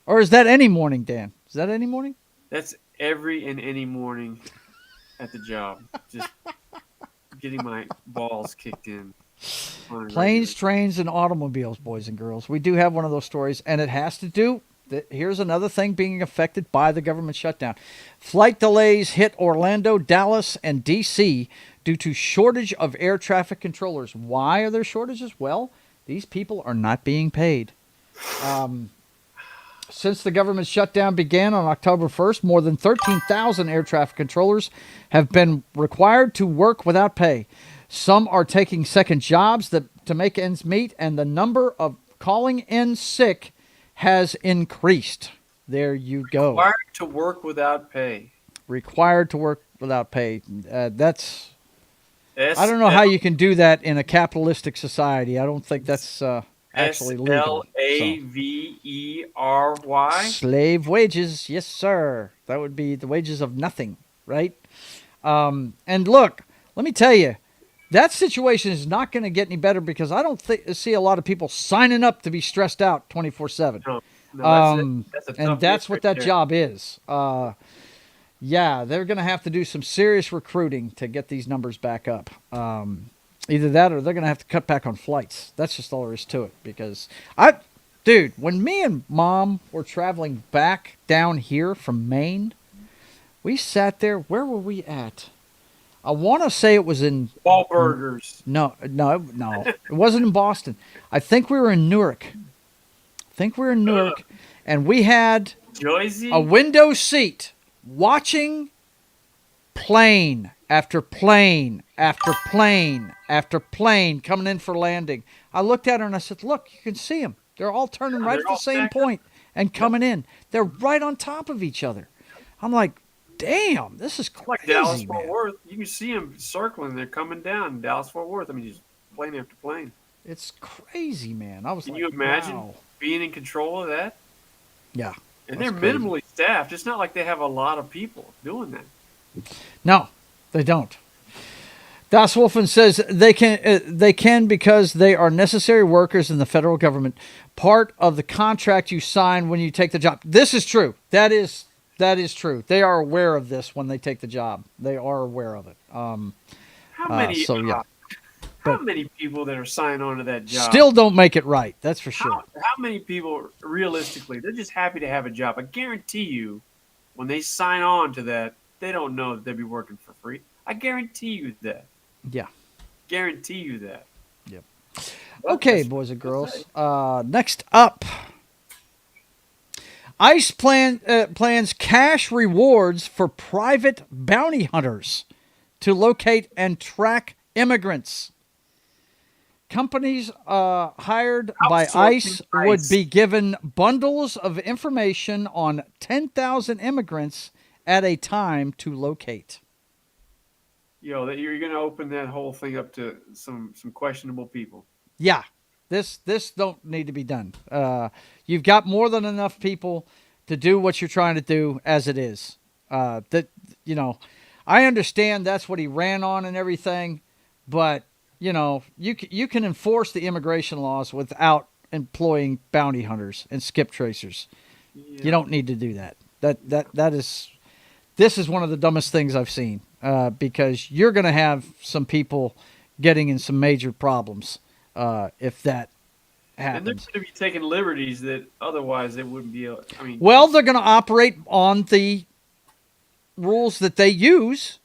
Or is that any morning, Dan? Is that any morning? That's every and any morning at the job. Just getting my balls kicked in. Planes, trains, and automobiles, boys and girls. We do have one of those stories, and it has to do. Here's another thing being affected by the government shutdown. Flight delays hit Orlando, Dallas, and D.C. due to shortage of air traffic controllers. Why are there shortages? Well, these people are not being paid. Since the government shutdown began on October 1st, more than 13,000 air traffic controllers have been required to work without pay. Some are taking second jobs to make ends meet, and the number of calling in sick has increased. There you go. Required to work without pay. Required to work without pay. I don't know how you can do that in a capitalistic society. I don't think that's actually legal. Slavery. Slave wages, yes, sir. That would be the wages of nothing, right? And look, let me tell you, that situation is not going to get any better because I don't see a lot of people signing up to be stressed out 24/7. No, and that's what that job is. Yeah, they're going to have to do some serious recruiting to get these numbers back up. Either that or they're going to have to cut back on flights. That's just all there is to it. Because, when me and Mom were traveling back down here from Maine, we sat there. Where were we at? I want to say it was in... Wahlburgers. No. It wasn't in Boston. I think we were in Newark. And we had Jersey? A window seat watching plane after plane after plane after plane coming in for landing. I looked at her and I said, look, you can see them. They're all turning right at the same point and coming in. They're right on top of each other. I'm like, damn, this is crazy, like Dallas-Fort Worth. You can see them circling. They're coming down Dallas-Fort Worth. I mean, just plane after plane. It's crazy, man. Can you imagine being in control of that? Yeah. And they're minimally staffed. It's not like they have a lot of people doing that. No, they don't. Das Wolfen says they can because they are necessary workers in the federal government. Part of the contract you sign when you take the job. This is true. That is true. They are aware of this when they take the job. They are aware of it. How many people that are signed on to that job still don't make it right? That's for sure. How many people, realistically, they're just happy to have a job? I guarantee you, when they sign on to that, they don't know that they'll be working for free. I guarantee you that. Yeah. Guarantee you that. Yep. Okay, boys and girls. Next up. ICE plans cash rewards for private bounty hunters to locate and track immigrants. Companies hired by ICE would be given bundles of information on 10,000 immigrants at a time to locate. You're going to open that whole thing up to some questionable people. Yeah. This don't need to be done. You've got more than enough people to do what you're trying to do as it is. I understand that's what he ran on and everything, but you can enforce the immigration laws without employing bounty hunters and skip tracers. Yeah. You don't need to do that. This is one of the dumbest things I've seen, because you're going to have some people getting in some major problems if that happens. And they're going to be taking liberties that otherwise they wouldn't be. Well, they're going to operate on the rules that they use,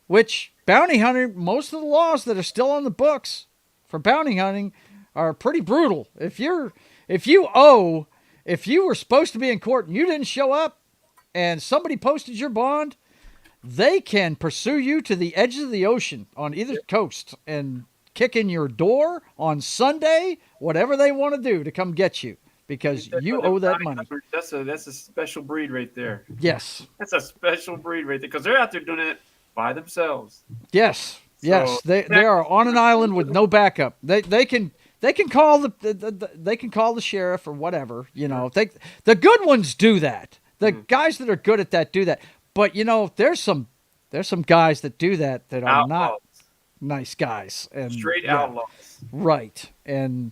which bounty hunter, most of the laws that are still on the books for bounty hunting are pretty brutal. If you were supposed to be in court and you didn't show up and somebody posted your bond, they can pursue you to the edge of the ocean on either coast and kick in your door on Sunday, whatever they want to do to come get you, because you owe that money. That's a special breed right there. Yes. That's a special breed right there, because they're out there doing it by themselves. Yes. Yes. They are on an island with no backup. They can call the sheriff or whatever. The good ones do that. The guys that are good at that do that. But there's some guys that do that are outlaws. Not nice guys and Straight outlaws. Right. And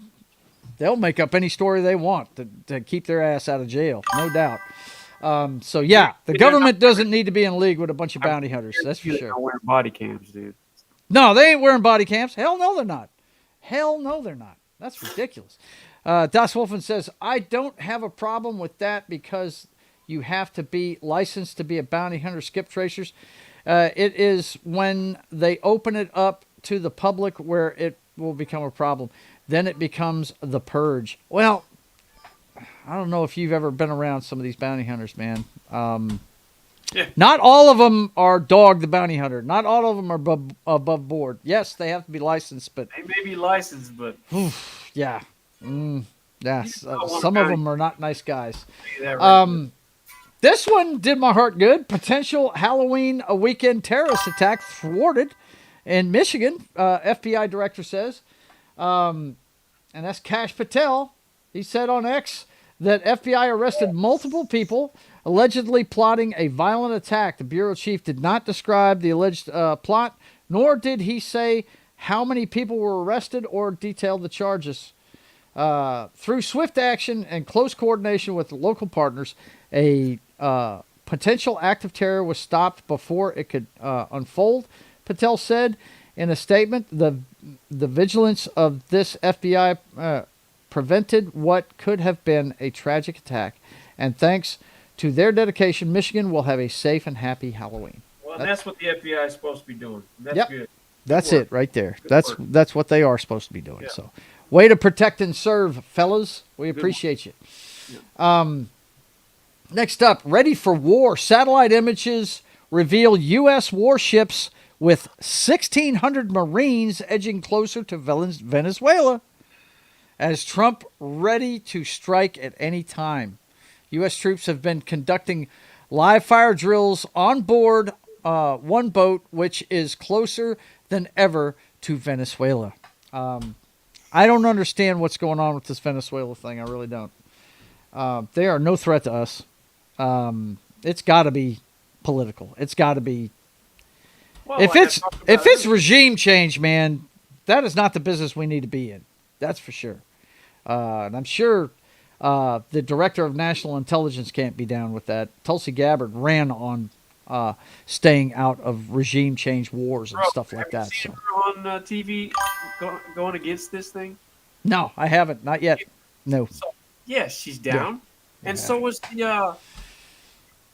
they'll make up any story they want to keep their ass out of jail, no doubt. The government doesn't need to be in league with a bunch of bounty hunters. That's for sure. They're wearing body cams, dude. No, they ain't wearing body cams. Hell no, they're not. Hell no, they're not. That's ridiculous. Das Wolfen says, I don't have a problem with that because you have to be licensed to be a bounty hunter skip tracers. It is when they open it up to the public where it will become a problem. Then it becomes the purge. Well, I don't know if you've ever been around some of these bounty hunters, man. Not all of them are Dog the Bounty Hunter. Not all of them are above board. Yes, they have to be licensed, but they may be licensed, but yeah, some of them are not nice guys. This one did my heart good. Potential Halloween weekend terrorist attack thwarted in Michigan. FBI director says, and that's Kash Patel. He said on X that FBI arrested multiple people allegedly plotting a violent attack. The bureau chief did not describe the alleged plot, nor did he say how many people were arrested or detail the charges. Through swift action and close coordination with local partners, a potential act of terror was stopped before it could unfold, Patel said in a statement. The vigilance of this FBI prevented what could have been a tragic attack, and thanks to their dedication, Michigan will have a safe and happy Halloween. Well, that's what the FBI is supposed to be doing. That's good. That's it right there. That's what they are supposed to be doing. Yeah. So, way to protect and serve, fellas. We appreciate you. Yeah. Next up, ready for war. Satellite images reveal U.S. warships with 1,600 Marines edging closer to Venezuela as Trump ready to strike at any time. U.S. troops have been conducting live fire drills on board one boat, which is closer than ever to Venezuela. I don't understand what's going on with this Venezuela thing. I really don't. They are no threat to us. It's got to be political. It's got to be. Well, if it's regime change, man, that is not the business we need to be in. That's for sure. And I'm sure the director of national intelligence can't be down with that. Tulsi Gabbard ran on staying out of regime change wars and stuff like that. Have you seen her on TV going against this thing? No, I haven't. Not yet. No. So, yes, she's down. Yeah. And so was the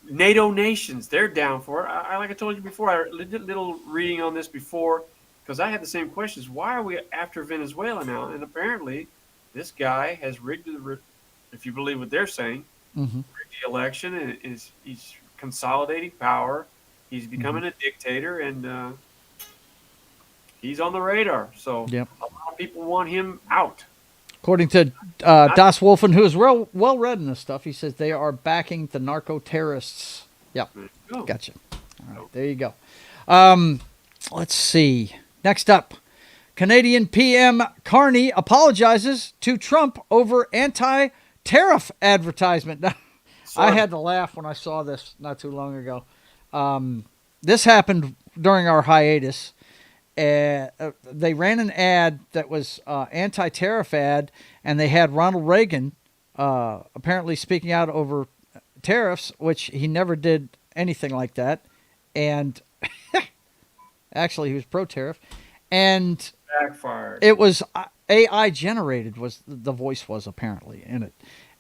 NATO nations. They're down for it. Like I told you before, I did a little reading on this before because I had the same questions. Why are we after Venezuela now? And apparently this guy has rigged if you believe what they're saying, rigged the election, and he's consolidating power. He's becoming a dictator, and he's on the radar. So a lot of people want him out. According to Das Wolfen, who is well read in this stuff, he says they are backing the narco-terrorists. Yeah, gotcha. All right, there you go. Let's see. Next up, Canadian PM Carney apologizes to Trump over anti-tariff advertisement. I had to laugh when I saw this not too long ago. this happened during our hiatus. They ran an ad that was anti-tariff ad, and they had Ronald Reagan apparently speaking out over tariffs, which he never did anything like that. And actually, he was pro-tariff. And backfired. It was AI generated, was the voice was apparently in it.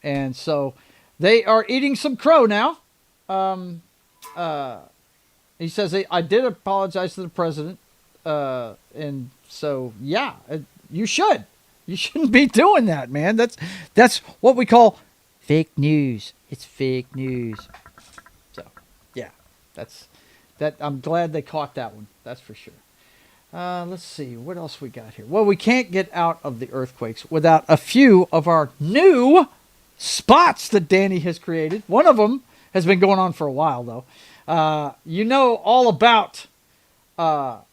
And so they are eating some crow now. He says, I did apologize to the president. And so, yeah, you should. You shouldn't be doing that, man. That's what we call fake news. It's fake news. So, yeah, that. I'm glad they caught that one. That's for sure. Let's see. What else we got here? Well, we can't get out of the earthquakes without a few of our new spots that Danny has created. One of them has been going on for a while, though. You know all about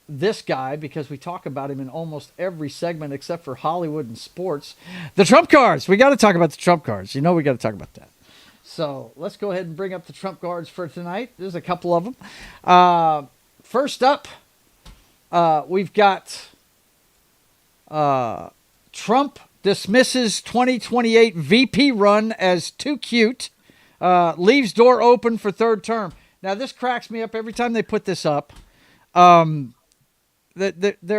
this guy because we talk about him in almost every segment except for Hollywood and sports. The Trump cards. We got to talk about the Trump cards. You know we got to talk about that. So let's go ahead and bring up the Trump cards for tonight. There's a couple of them. First up, we've got Trump dismisses 2028 VP run as too cute. Leaves door open for third term. Now, this cracks me up every time they put this up. There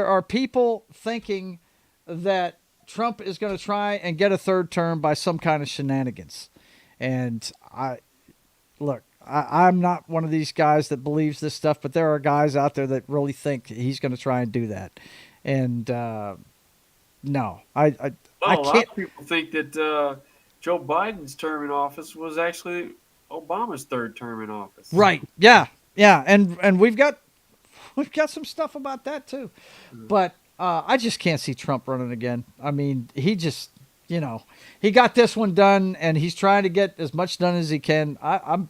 are people thinking that Trump is going to try and get a third term by some kind of shenanigans. And I'm not one of these guys that believes this stuff, but there are guys out there that really think he's going to try and do that. And no, I can't. A lot of people think that Joe Biden's term in office was actually Obama's third term in office. Right. Yeah. Yeah. And we've got some stuff about that too. But I just can't see Trump running again. I mean, he just, he got this one done and he's trying to get as much done as he can. I'm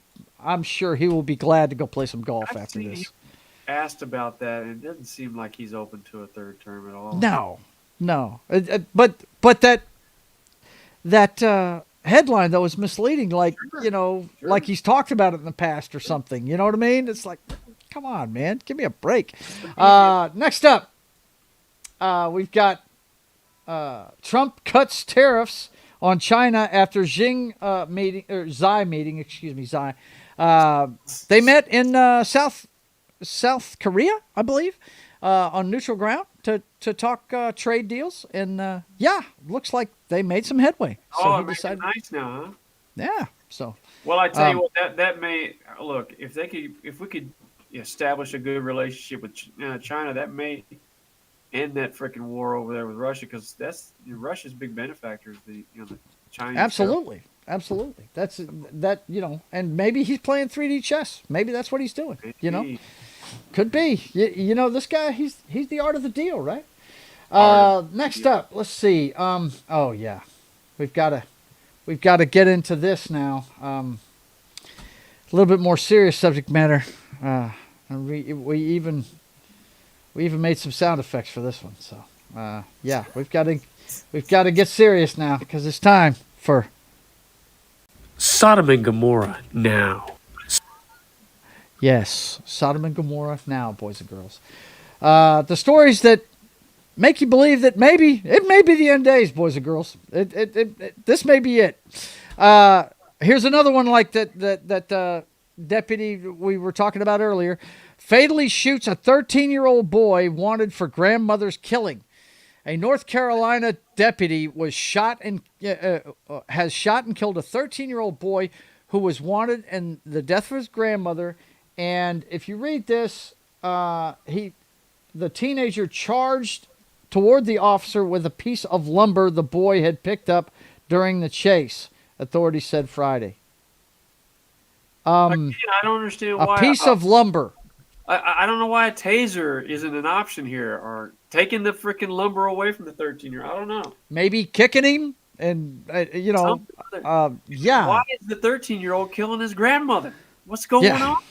sure he will be glad to go play some golf after this. He asked about that, and it doesn't seem like he's open to a third term at all. No. But that headline though is misleading. Like like he's talked about it in the past or something. You know what I mean? It's like, come on, man, give me a break. Next up, we've got Trump cuts tariffs on China after Xi meeting. Excuse me, Xi. They met in South Korea, I believe, on neutral ground to talk trade deals, and looks like they made some headway. So he decided, nice now, huh? Yeah. So. Well, I tell you what, that may look if we could establish a good relationship with China, that may end that freaking war over there with Russia, because that's Russia's big benefactor is the Chinese. Absolutely. That's and maybe he's playing 3D chess. Maybe that's what he's doing. Could be. This guy, he's the art of the deal, right? Next up, let's see. We've got to get into this now. A little bit more serious subject matter. We even made some sound effects for this one. So we've got to get serious now because it's time for Sodom and Gomorrah now. Yes, Sodom and Gomorrah now, boys and girls. The stories that make you believe that maybe it may be the end days, boys and girls. This may be it. Here's another one like that deputy we were talking about earlier. Fatally shoots a 13-year-old boy wanted for grandmother's killing. A North Carolina deputy was has shot and killed a 13-year-old boy who was wanted in the death of his grandmother. And if you read this, the teenager charged toward the officer with a piece of lumber the boy had picked up during the chase, authorities said Friday. Again, I don't understand why a piece of lumber. I don't know why a taser isn't an option here, or taking the freaking lumber away from the 13-year-old. I don't know. Maybe kicking him, and yeah. Why is the 13-year-old killing his grandmother? What's going on?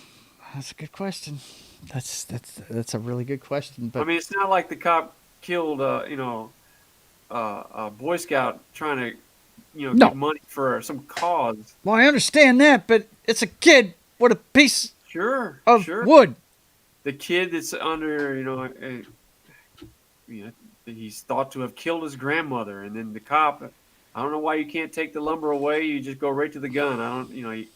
That's a good question. That's a really good question. But I mean, it's not like the cop killed a Boy Scout trying to get money for some cause. Well, I understand that, but it's a kid with a piece of wood. the kid that's under, he's thought to have killed his grandmother, and then the cop. I don't know why you can't take the lumber away. You just go right to the gun. I don't,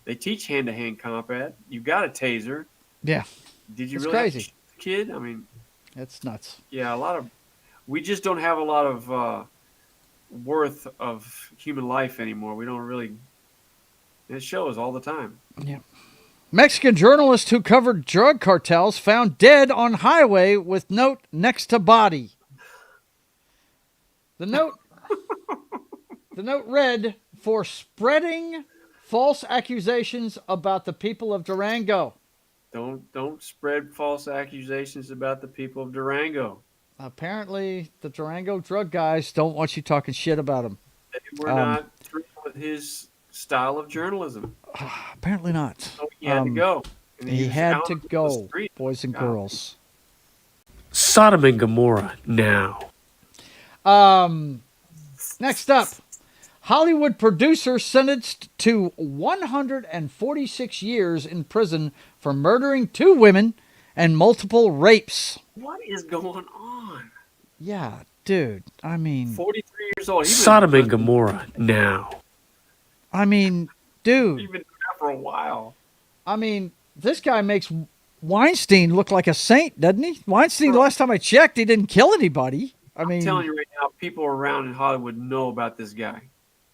they teach hand-to-hand combat. You got a taser. Yeah. Did you It's really crazy. have to shoot the kid? I mean, It's nuts. yeah, we just don't have a lot of worth of human life anymore. We don't really. It shows all the time. Yeah. Mexican journalist who covered drug cartels found dead on highway with note next to body. The note read, "For spreading false accusations about the people of Durango." Don't spread false accusations about the people of Durango. Apparently, the Durango drug guys don't want you talking shit about them. They were not thrilled with his style of journalism. Apparently not. So he had to go. And He was had out to on the go, street. boys and girls. Sodom and Gomorrah now. Next up, Hollywood producer sentenced to 146 years in prison for murdering 2 women and multiple rapes. What is going on? Yeah, dude. I mean, 43 years old. Sodom and Gomorrah now. I mean, dude. He's been doing that for a while. I mean, this guy makes Weinstein look like a saint, doesn't he? Weinstein, the last time I checked, he didn't kill anybody. I'm telling you right now, people around in Hollywood know about this guy.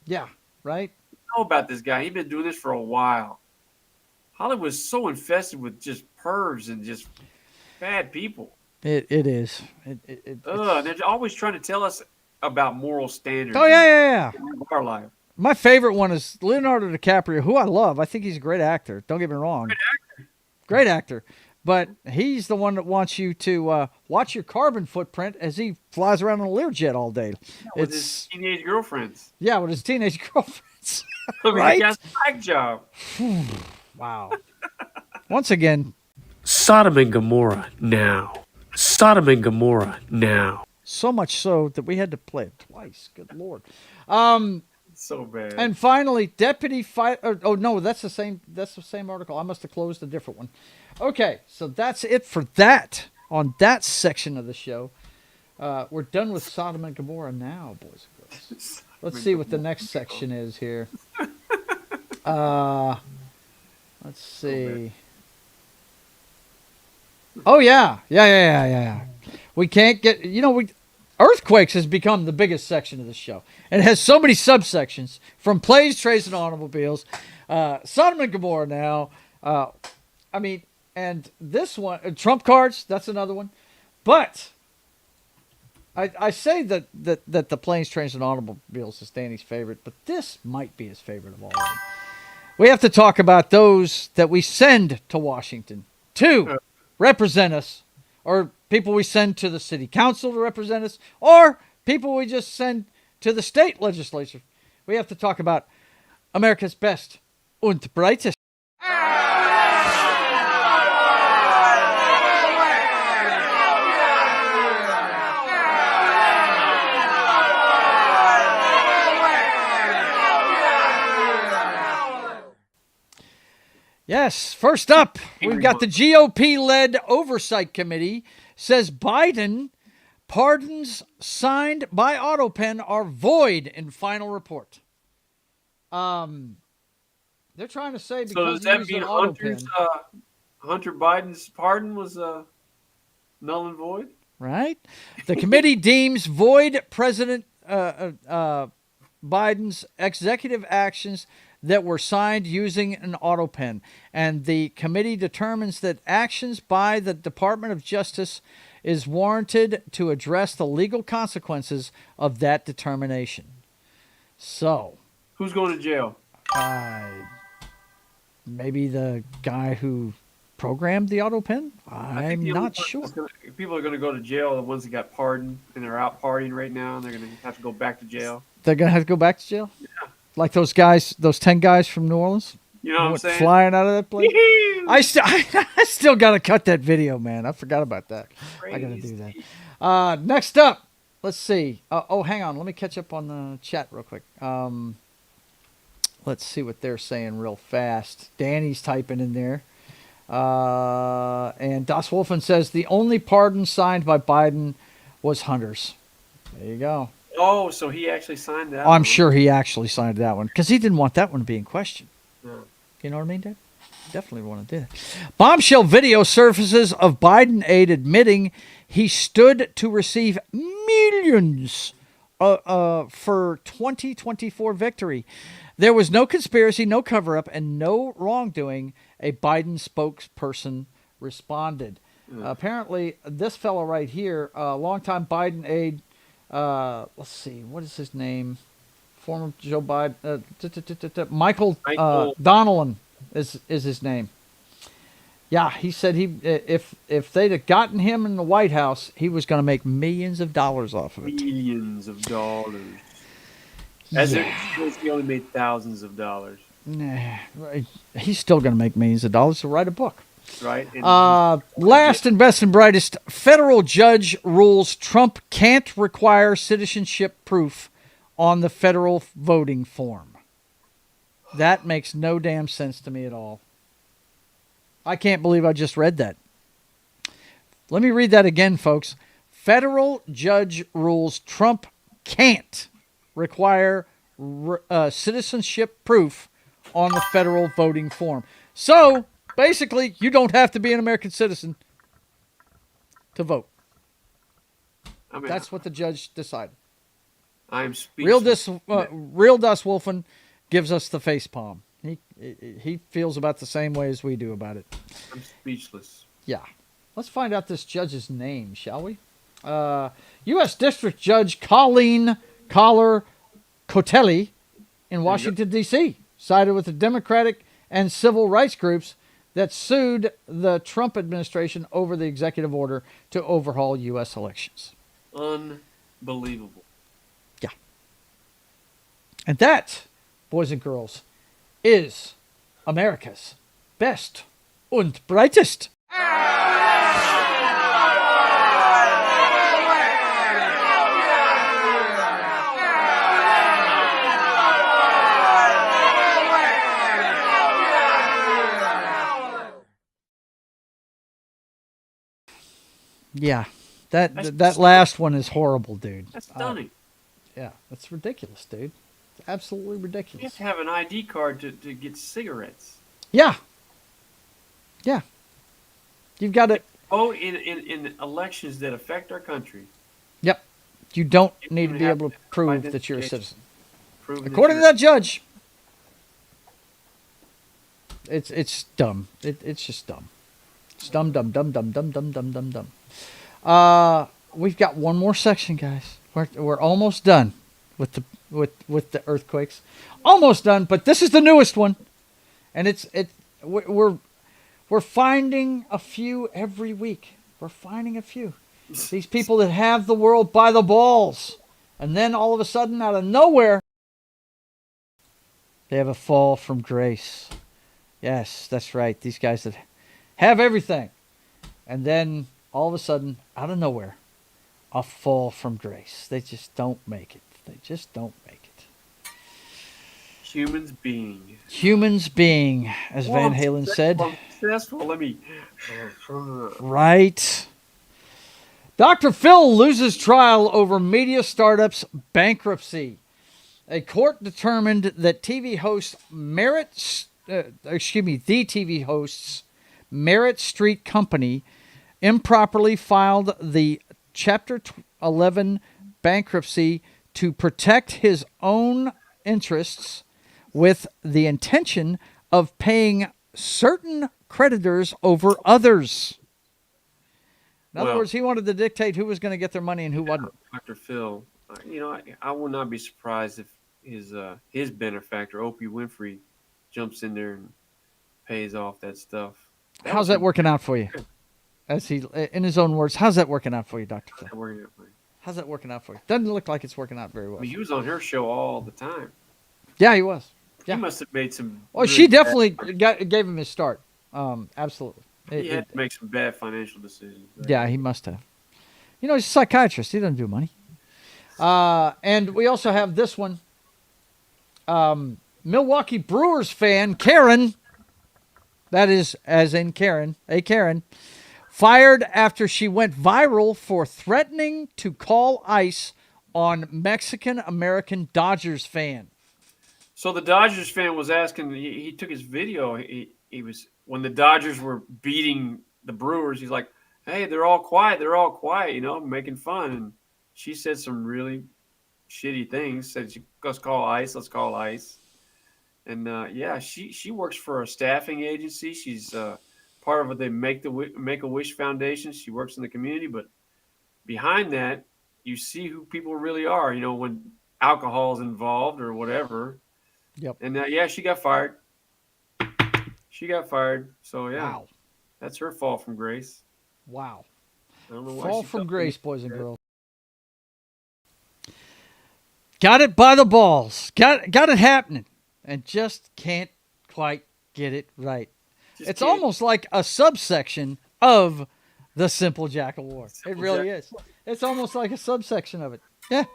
Yeah, right? Know about this guy. He's been doing this for a while. Hollywood's so infested with just pervs and just bad people. It is. They're always trying to tell us about moral standards. Oh, yeah. In our life. My favorite one is Leonardo DiCaprio, who I love. I think he's a great actor. Don't get me wrong. Great actor. But he's the one that wants you to watch your carbon footprint as he flies around on a Learjet all day. With his teenage girlfriends. Yeah, with his teenage girlfriends. Right? He got a side job. Wow. Once again. Sodom and Gomorrah now. Sodom and Gomorrah now. So much so that we had to play it twice. Good Lord. So bad. And finally, deputy fighter. Oh no, that's the same article. I must have closed a different one. Okay, so that's it for that on that section of the show. We're done with Sodom and Gomorrah now, boys and girls. Let's see what the next section is here. Let's see. Oh yeah. We can't get. Earthquakes has become the biggest section of the show. And it has so many subsections, from planes, trains, and automobiles. Sodom and Gomorrah now. And this one, Trump cards, that's another one. But I say that the planes, trains, and automobiles is Danny's favorite, but this might be his favorite of all of them. We have to talk about those that we send to Washington to represent us, or people we send to the city council to represent us, or people we just send to the state legislature. We have to talk about America's best und brightest. Yes, first up, we've got the GOP-led Oversight Committee says Biden pardons signed by AutoPen are void in final report. They're trying to say because so does that mean AutoPen, Hunter Biden's pardon was null and void? Right? The committee deems void President Biden's executive actions that were signed using an AutoPen. And the committee determines that actions by the Department of Justice is warranted to address the legal consequences of that determination. So. Who's going to jail? Maybe the guy who programmed the AutoPen? I'm not sure. People are going to go to jail, the ones that got pardoned, and they're out partying right now, and they're going to have to go back to jail. They're going to have to go back to jail? Yeah. Like those guys, those 10 guys from New Orleans? You know what I'm saying? Flying out of that place? I still got to cut that video, man. I forgot about that. Crazy. I got to do that. Next up, let's see. Hang on. Let me catch up on the chat real quick. Let's see what they're saying real fast. Danny's typing in there. And Das Wolfen says the only pardon signed by Biden was Hunter's. There you go. Oh, so he actually signed that? I'm sure he actually signed that one because he didn't want that one to be in question. No. You know what I mean, Dad? Definitely want to do that. Bombshell video surfaces of Biden aide admitting he stood to receive millions for 2024 victory. There was no conspiracy, no cover-up, and no wrongdoing, a Biden spokesperson responded. Apparently, this fellow right here, longtime Biden aide, let's see, what is his name? Former Joe Biden, Michael Donnellan is his name. Yeah, he said if they'd have gotten him in the White House, he was going to make millions of dollars off of it. Millions of dollars. As if he only made thousands of dollars. Nah, he's still going to make millions of dollars to write a book. Right. Last and best and brightest, federal judge rules Trump can't require citizenship proof on the federal voting form. That makes no damn sense to me at all. I can't believe I just read that. Let me read that again, folks. Federal judge rules Trump can't require citizenship proof on the federal voting form. So, basically, you don't have to be an American citizen to vote. I mean, that's what the judge decided. I'm speechless. Real Das Wolfen gives us the face palm. He feels about the same way as we do about it. I'm speechless. Yeah. Let's find out this judge's name, shall we? U.S. District Judge Colleen Collar Cotelli in Washington, D.C. sided with the Democratic and civil rights groups that sued the Trump administration over the executive order to overhaul U.S. elections. Unbelievable. Yeah. And that, boys and girls, is America's best und brightest. Yeah, that last one is horrible, dude. That's stunning. Yeah, that's ridiculous, dude. It's absolutely ridiculous. You have to have an ID card to get cigarettes. Yeah. Yeah. You've got to... Oh, in elections that affect our country. Yep. You don't need to be able to prove that you're a citizen. According to that judge, it's dumb. It's just dumb. It's dumb. We've got one more section, guys. We're almost done with the earthquakes. Almost done, but this is the newest one, and we're finding a few every week. We're finding a few. These people that have the world by the balls, and then all of a sudden, out of nowhere, they have a fall from grace. Yes, that's right. These guys that have everything, and then all of a sudden, out of nowhere, a fall from grace. They just don't make it. They just don't make it. Humans being, as Van Halen said. Successful. Let me. Right. Dr. Phil loses trial over media startups' bankruptcy. A court determined that the TV host's Merit Street Company improperly filed the Chapter 11 bankruptcy to protect his own interests with the intention of paying certain creditors over others. In other words, he wanted to dictate who was going to get their money and who wasn't. Dr. Phil, I will not be surprised if his benefactor, Oprah Winfrey, jumps in there and pays off that stuff. How's that working out for you? As he, in his own words, how's that working out for you, Dr. Phil? How's that working out for you? Doesn't look like it's working out very well. I mean, he was on her show all the time. Yeah, he was. Yeah. He must have made some... Oh, she definitely gave him his start. Absolutely. He had to make some bad financial decisions. Right? Yeah, he must have. He's a psychiatrist. He doesn't do money. And we also have this one. Milwaukee Brewers fan Karen that is as in Karen, fired after she went viral for threatening to call ICE on Mexican-American Dodgers fan. So the Dodgers fan was asking, he took his video. He was, when the Dodgers were beating the Brewers, he's like, hey, they're all quiet, making fun. And she said some really shitty things. Said, let's call ICE. And she works for a staffing agency. She's part of what they Make-A-Wish Foundation. She works in the community, but behind that, you see who people really are. When alcohol is involved or whatever. Yep. And she got fired. So Wow. That's her fall from grace. Wow. I don't know why Fall she from felt grace, like boys and that. girls. Got it by the balls. Got it happening. And just can't quite get it right. It's almost like a subsection of the Simple Jack Award. It really is. It's almost like a subsection of it. Yeah. It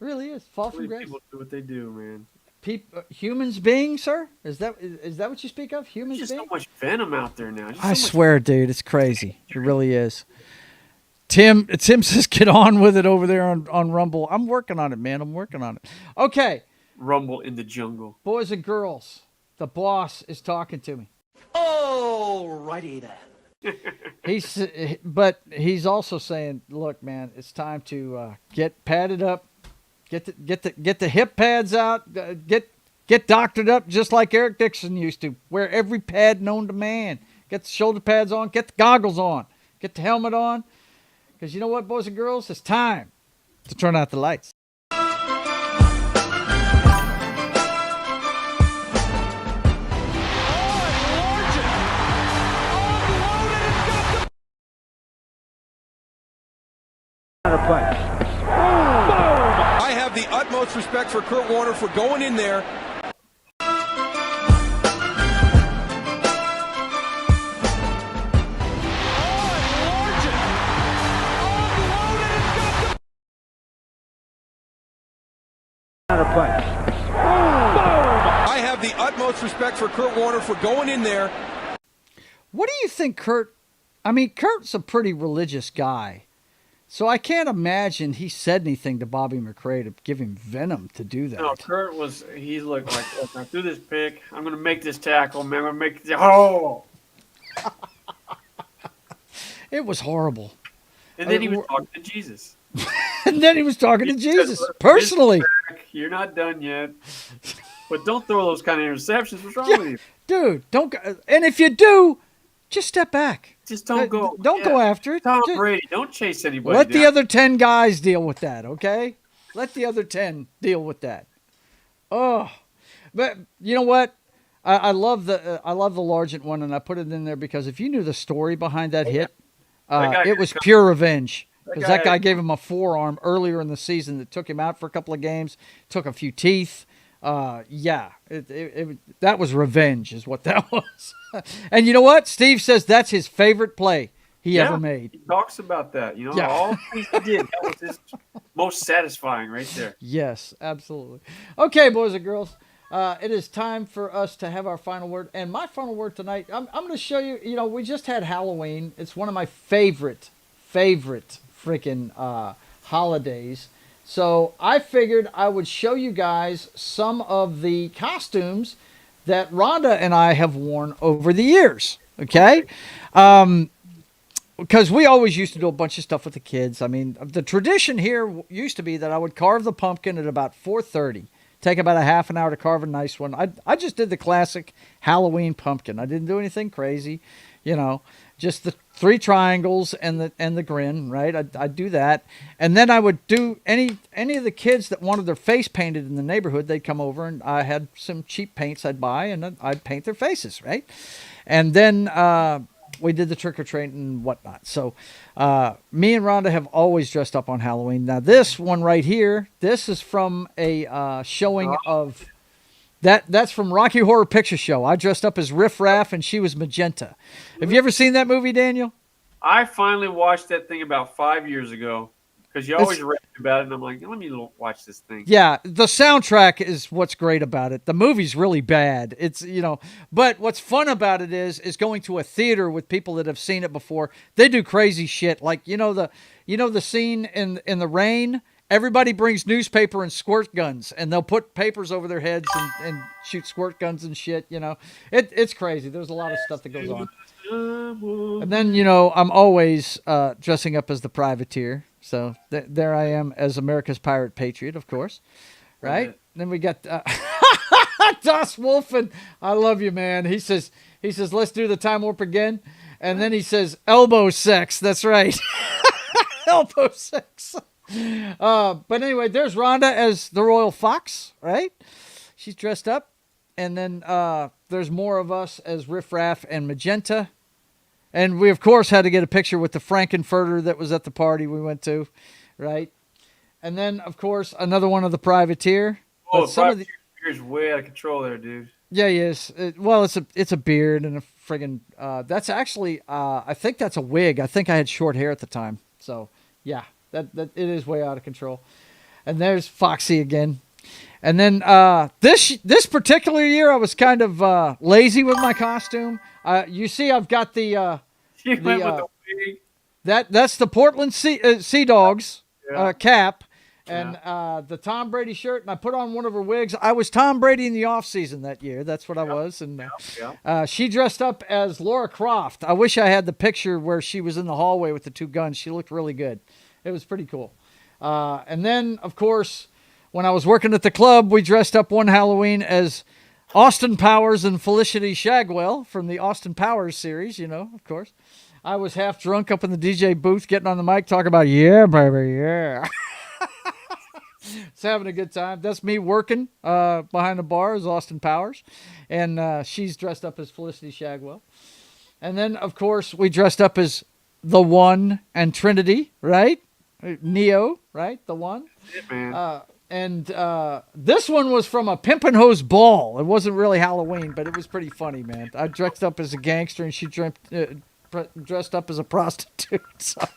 really is. Fall from grace. People do what they do, man. Humans being, sir? Is that what you speak of? Humans There's being? just so much venom out there now. I swear, dude, it's crazy. It really is. Tim says get on with it over there on Rumble. I'm working on it, man. I'm working on it. Okay. Rumble in the jungle. Boys and girls, the boss is talking to me. Alrighty then. He's also saying, look, man, it's time to get padded up, get the hip pads out, get doctored up just like Eric Dixon used to. Wear every pad known to man. Get the shoulder pads on, get the goggles on, get the helmet on. Because you know what, boys and girls? It's time to turn out the lights. I have the utmost respect for Kurt Warner for going in there. I have the utmost respect for Kurt Warner for going in there. What do you think, Kurt? I mean, Kurt's a pretty religious guy. So I can't imagine he said anything to Bobby McRae to give him venom to do that. No, Kurt he looked like, look, I threw this pick. I'm going to make this tackle, man. I'm going to make it. Oh! It was horrible. And then he was talking to Jesus. And then he was talking to Jesus, personally. You're not done yet. But don't throw those kind of interceptions. What's wrong with you? Dude, don't. And if you do, just step back. Just don't go. Don't go after it. Tom Brady, don't chase anybody. Let the other 10 guys deal with that, okay? Let the other 10 deal with that. Oh, but you know what? I love the Largent one, and I put it in there because if you knew the story behind that hit, it was pure revenge. Because that guy gave him a forearm earlier in the season that took him out for a couple of games, took a few teeth. That was revenge is what that was. And you know what? Steve says that's his favorite play he ever made. He talks about that. All he did, that was his most satisfying right there. Yes, absolutely. Okay, boys and girls, it is time for us to have our final word. And my final word tonight, I'm going to show you, we just had Halloween. It's one of my favorite freaking holidays. So I figured I would show you guys some of the costumes that Rhonda and I have worn over the years. Okay? Because we always used to do a bunch of stuff with the kids. I mean, the tradition here used to be that I would carve the pumpkin at about 4:30. Take about a half an hour to carve a nice one. I just did the classic Halloween pumpkin. I didn't do anything crazy, just the 3 triangles and the grin, right? I'd do that. And then I would do any of the kids that wanted their face painted in the neighborhood, they'd come over and I had some cheap paints I'd buy and I'd paint their faces, right? And then we did the trick-or-treat and whatnot. So me and Rhonda have always dressed up on Halloween. Now this one right here, this is from a showing of... That's from Rocky Horror Picture Show. I dressed up as Riff Raff and she was Magenta. Have you ever seen that movie, Daniel? I finally watched that thing about 5 years ago. Because you always read about it, and I'm like, let me watch this thing. Yeah, the soundtrack is what's great about it. The movie's really bad. It's, but what's fun about it is going to a theater with people that have seen it before. They do crazy shit. Like, the scene in the rain. Everybody brings newspaper and squirt guns, and they'll put papers over their heads and shoot squirt guns and shit. It's crazy. There's a lot of stuff that goes on. And then, I'm always dressing up as the privateer. So there I am as America's pirate patriot, of course. Right? Then we got Das Wolf, and I love you, man. He says, let's do the time warp again. And then he says, elbow sex. That's right. Elbow sex. But anyway, there's Rhonda as the Royal Fox, right? She's dressed up. And then there's more of us as Riff Raff and Magenta. And we, of course, had to get a picture with the Frankenfurter that was at the party we went to, right? And then, of course, another one of the Privateer. Oh, the Privateer's way out of control there, dude. Yeah, he is. It's a beard and a friggin'... that's actually... I think that's a wig. I think I had short hair at the time. So, yeah, that it is way out of control. And there's Foxy again. And then this particular year, I was kind of lazy with my costume. You see, I've got the that's the Portland Sea Dogs cap and the Tom Brady shirt, and I put on one of her wigs. I was Tom Brady in the off season that year. That's what I was, and she dressed up as Laura Croft. I wish I had the picture where she was in the hallway with the two guns. She looked really good. It was pretty cool. And then, of course, when I was working at the club, we dressed up one Halloween as Austin Powers and Felicity Shagwell from the Austin Powers series, of course. I was half drunk up in the DJ booth getting on the mic talking about, yeah, baby, yeah. It's having a good time. That's me working behind the bar as Austin Powers. And she's dressed up as Felicity Shagwell. And then, of course, we dressed up as the One and Trinity, right? Neo, right? The One. Yeah, man. And this one was from a Pimpin' Hose ball. It wasn't really Halloween, but it was pretty funny, man. I dressed up as a gangster, and she dressed up as a prostitute. So,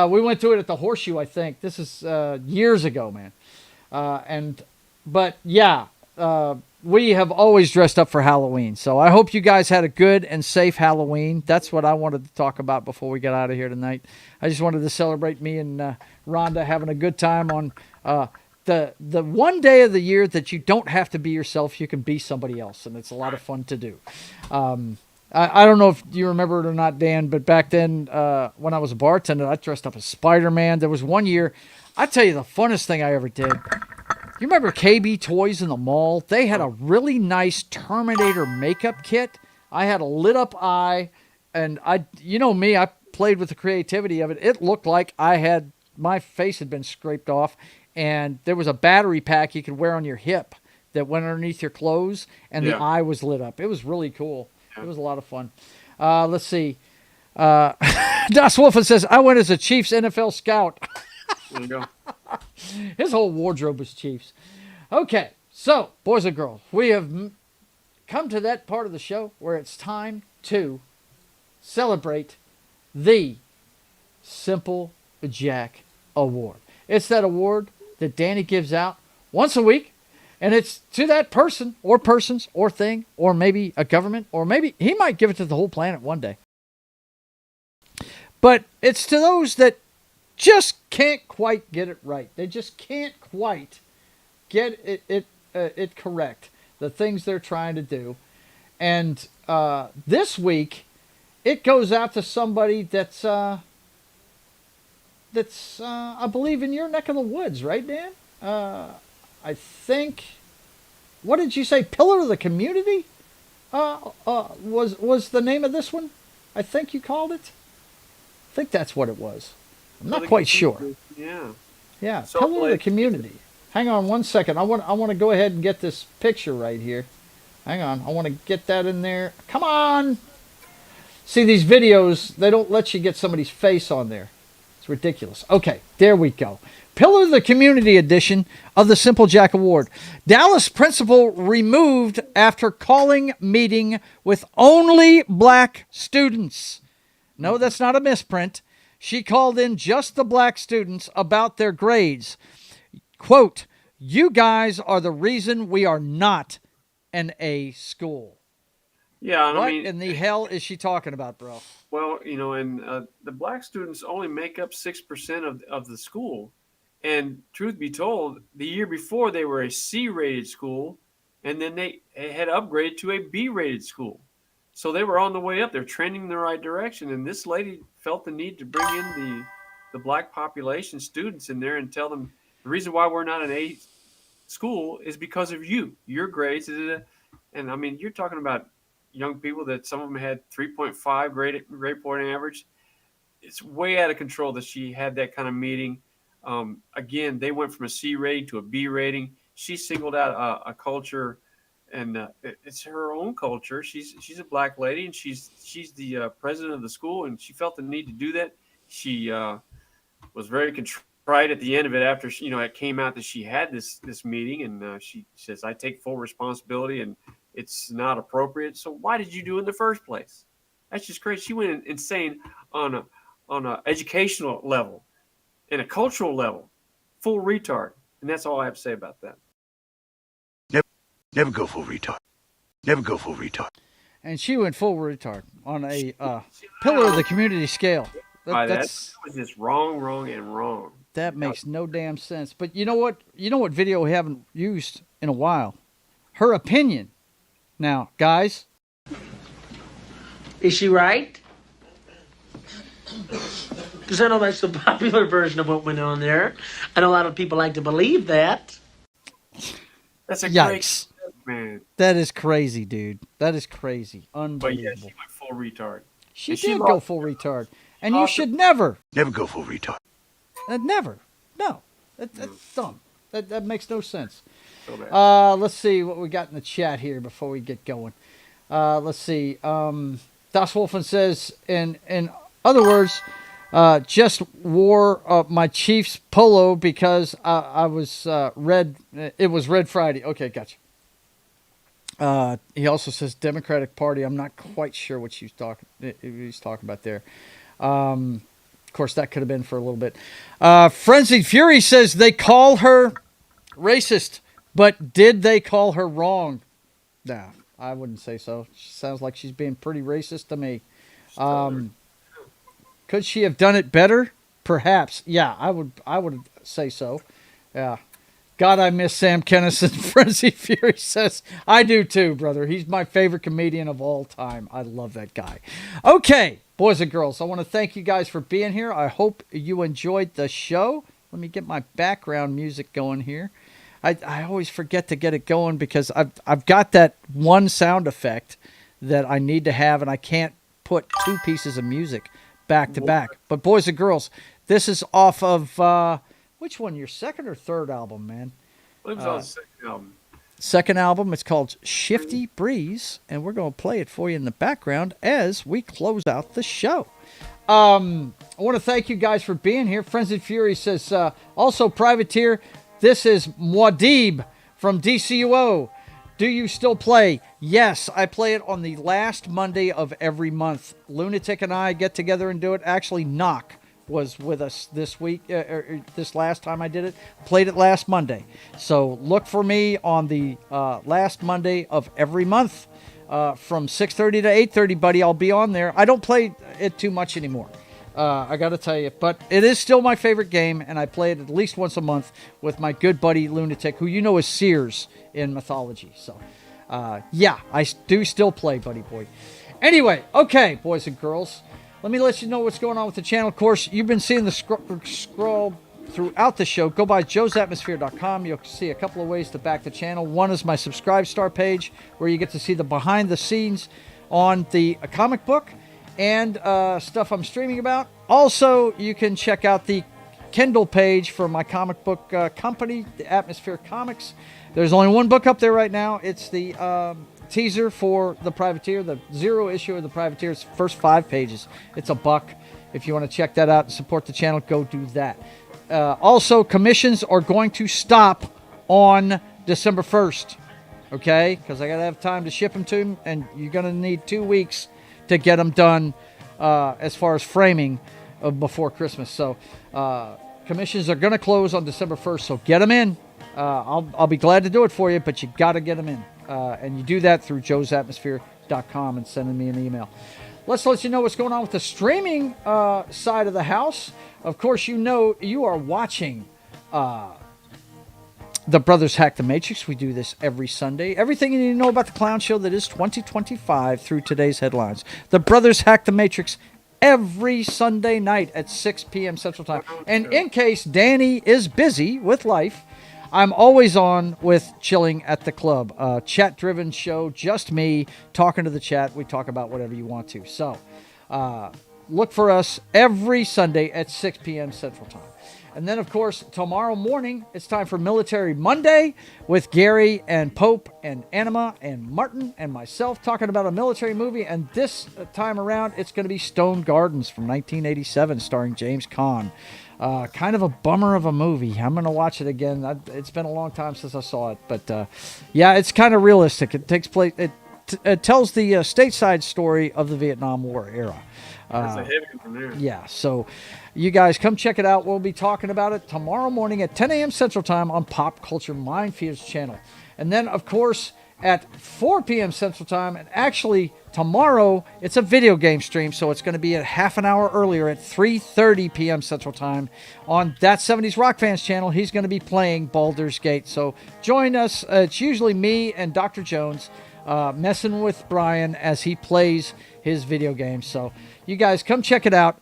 we went to it at the Horseshoe, I think. This is years ago, man. But yeah, we have always dressed up for Halloween. So I hope you guys had a good and safe Halloween. That's what I wanted to talk about before we get out of here tonight. I just wanted to celebrate me and Rhonda having a good time on the one day of the year that you don't have to be yourself. You can be somebody else, and it's a lot of fun to do. I don't know if you remember it or not, Dan, but back then when I was a bartender, I dressed up as Spider-Man. There was one year, I tell you the funnest thing I ever did. You remember KB Toys in the mall? They had a really nice Terminator makeup kit. I had a lit up eye, and I played with the creativity of it. It looked like my face had been scraped off, and there was a battery pack you could wear on your hip that went underneath your clothes, and the eye was lit up. It was really cool. It was a lot of fun. Let's see. Das Wolfen says, I went as a Chiefs NFL scout. There you go. His whole wardrobe was Chiefs. Okay, so, boys and girls, we have come to that part of the show where it's time to celebrate the Simple Jack Award. It's that award that Danny gives out once a week, and it's to that person or persons or thing or maybe a government, or maybe he might give it to the whole planet one day. But it's to those that just can't quite get it right. They just can't quite get it correct, the things they're trying to do. And this week, it goes out to somebody that's I believe in your neck of the woods, right, Dan? I think, what did you say? Pillar of the Community? Was the name of this one? I think you called it. I think that's what it was. I'm not quite sure. Yeah. Pillar of the Community. Hang on one second. I want to go ahead and get this picture right here. Hang on. I want to get that in there. Come on. See, these videos, they don't let you get somebody's face on there. It's ridiculous. Okay, there we go. Pillar of the Community edition of the Simple Jack Award. Dallas principal removed after calling meeting with only black students. No, that's not a misprint. She called in just the black students about their grades. Quote, "You guys are the reason we are not an A school." Yeah, and What I mean, in the hell is she talking about, bro? well, and the black students only make up 6% of the school. And truth be told, the year before they were a C-rated school, and then they had upgraded to a B-rated school. So they were on the way up. They're trending in the right direction. And this lady felt the need to bring in the black population students in there and tell them the reason why we're not an A school is because of your grades. And I mean, you're talking about young people that some of them had 3.5 grade point average. It's way out of control that she had that kind of meeting. Again, they went from a C rating to a B rating. She singled out a culture, and it's her own culture. She's a black lady, and she's the president of the school, and she felt the need to do that. She was very contrite at the end of it after it came out that she had this meeting, and she says, "I take full responsibility, and it's not appropriate. So why did you do it in the first place?" That's just crazy. She went insane on a educational level and a cultural level. Full retard. And that's all I have to say about that. Never go full retard. Never go full retard. And she went full retard on a pillar of the community scale. That was just wrong, and wrong. That makes no damn sense. But you know what? You know what video we haven't used in a while? Her opinion. Now, guys. Is she right? Because I know that's the popular version of what went on there. I know a lot of people like to believe that. That's a Yikes. Great man. That is crazy, dude. That is crazy. Unbelievable. But yeah, she went full retard. She did go full retard. And you should never. Never go full retard. Never. No. That's dumb. That makes no sense. So bad. Let's see what we got in the chat here before we get going. Let's see. Das Wolfen says, in other words, just wore my Chiefs polo because I was red. It was Red Friday. Okay, gotcha. He also says Democratic Party. I'm not quite sure what he's talking about there. Of course, that could have been for a little bit. Frenzied Fury says they call her racist, but did they call her wrong? Nah, I wouldn't say so. She sounds like she's being pretty racist to me. Could she have done it better? Perhaps. Yeah, I would say so. Yeah. God, I miss Sam Kennison. Frenzied Fury says, I do too, brother. He's my favorite comedian of all time. I love that guy. Okay, boys and girls, I want to thank you guys for being here. I hope you enjoyed the show. Let me get my background music going here. I always forget to get it going because I've got that one sound effect that I need to have, and I can't put two pieces of music back to back. But boys and girls, this is off of which one? Your second or third album, man? It was on the second album. Second album. It's called Shifty Breeze, and we're going to play it for you in the background as we close out the show. I want to thank you guys for being here. Frenzied Fury says, also Privateer, this is Muad'Dib from DCUO. Do you still play? Yes, I play it on the last Monday of every month. Lunatic and I get together and do it. Actually, Knock was with us this week, this last time I did it. Played it last Monday. So look for me on the last Monday of every month from 6:30 to 8:30, buddy. I'll be on there. I don't play it too much anymore. I got to tell you, but it is still my favorite game, and I play it at least once a month with my good buddy Lunatic, who you know is Sears in mythology. So, yeah, I do still play, buddy boy. Anyway, okay, boys and girls, let me let you know what's going on with the channel. Of course, you've been seeing the scroll throughout the show. Go by JoesAtmosfere.com. You'll see a couple of ways to back the channel. One is my Subscribe Star page, where you get to see the behind the scenes on the comic book and stuff I'm streaming about. Also, you can check out the Kindle page for my comic book company, the Atmosphere Comics. There's only one book up there right now. It's the teaser for The Privateer, the 0 issue of The Privateer's first 5 pages. It's $1. If you want to check that out and support the channel, go do that. Also, commissions are going to stop on December 1st, okay? Because I got to have time to ship them to them, and you're going to need 2 weeks to get them done as far as framing. before Christmas. So commissions are going to close on December 1st, so get them in. I'll be glad to do it for you, but you got to get them in. And you do that through JoesAtmosfere.com and sending me an email. Let's let you know what's going on with the streaming side of the house. Of course, you know you are watching The Brothers Hack the Matrix. We do this every Sunday. Everything you need to know about the clown show that is 2025 through today's headlines. The Brothers Hack the Matrix every Sunday night at 6 p.m. Central Time. And in case Danny is busy with life, I'm always on with Chilling at the Club. Chat-driven show, just me talking to the chat. We talk about whatever you want to. So look for us every Sunday at 6 p.m. Central Time. And then, of course, tomorrow morning, it's time for Military Monday with Gary and Pope and Anima and Martin and myself talking about a military movie. And this time around, it's going to be Stone Gardens from 1987 starring James Caan. Kind of a bummer of a movie. I'm going to watch it again. It's been a long time since I saw it. But, yeah, it's kind of realistic. It takes place... It tells the stateside story of the Vietnam War era. That's a heavy one there. Yeah, so you guys come check it out. We'll be talking about it tomorrow morning at 10 a.m. Central Time on Pop Culture Minefields channel. And then, of course, at 4 p.m. Central Time, and actually tomorrow it's a video game stream, so it's going to be a half an hour earlier at 3:30 p.m. Central Time on That 70s Rock Fans channel. He's going to be playing Baldur's Gate. So join us. It's usually me and Dr. Jones messing with Brian as he plays his video games. So you guys come check it out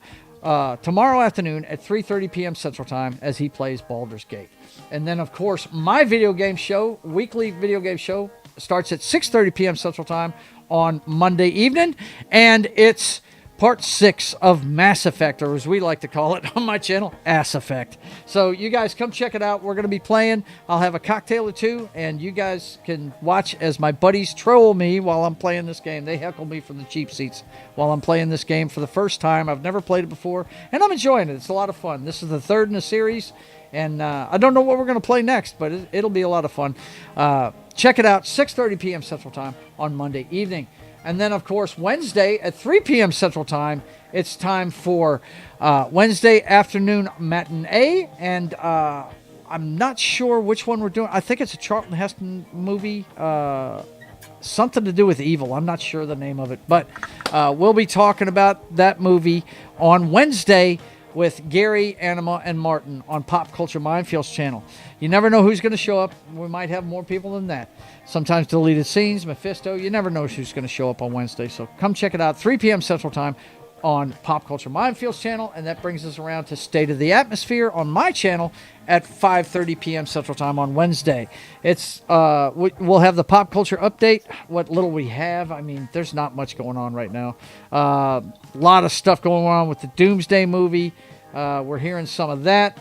tomorrow afternoon at 3:30 p.m. Central Time as he plays Baldur's Gate. And then, of course, my video game show, weekly video game show, starts at 6:30 p.m. Central Time on Monday evening. And it's Part 6 of Mass Effect, or as we like to call it on my channel, Ass Effect. So you guys come check it out. We're going to be playing. I'll have a cocktail or two, and you guys can watch as my buddies troll me while I'm playing this game. They heckle me from the cheap seats while I'm playing this game for the first time. I've never played it before, and I'm enjoying it. It's a lot of fun. This is the third in the series, and I don't know what we're going to play next, but it'll be a lot of fun. Check it out, 6:30 p.m. Central Time on Monday evening. And then, of course, Wednesday at 3 p.m. Central Time, it's time for Wednesday afternoon matinee. And I'm not sure which one we're doing. I think it's a Charlton Heston movie, something to do with evil. I'm not sure the name of it. But we'll be talking about that movie on Wednesday with Gary, Anima, and Martin on Pop Culture Minefields channel. You never know who's going to show up. We might have more people than that. Sometimes deleted scenes, Mephisto. You never know who's going to show up on Wednesday. So come check it out, 3 p.m. Central Time on Pop Culture Minefields channel. And that brings us around to State of the Atmosphere on my channel at 5:30 p.m. Central Time on Wednesday. It's we'll have the pop culture update, what little we have. I mean, there's not much going on right now. A lot of stuff going on with the Doomsday movie. We're hearing some of that.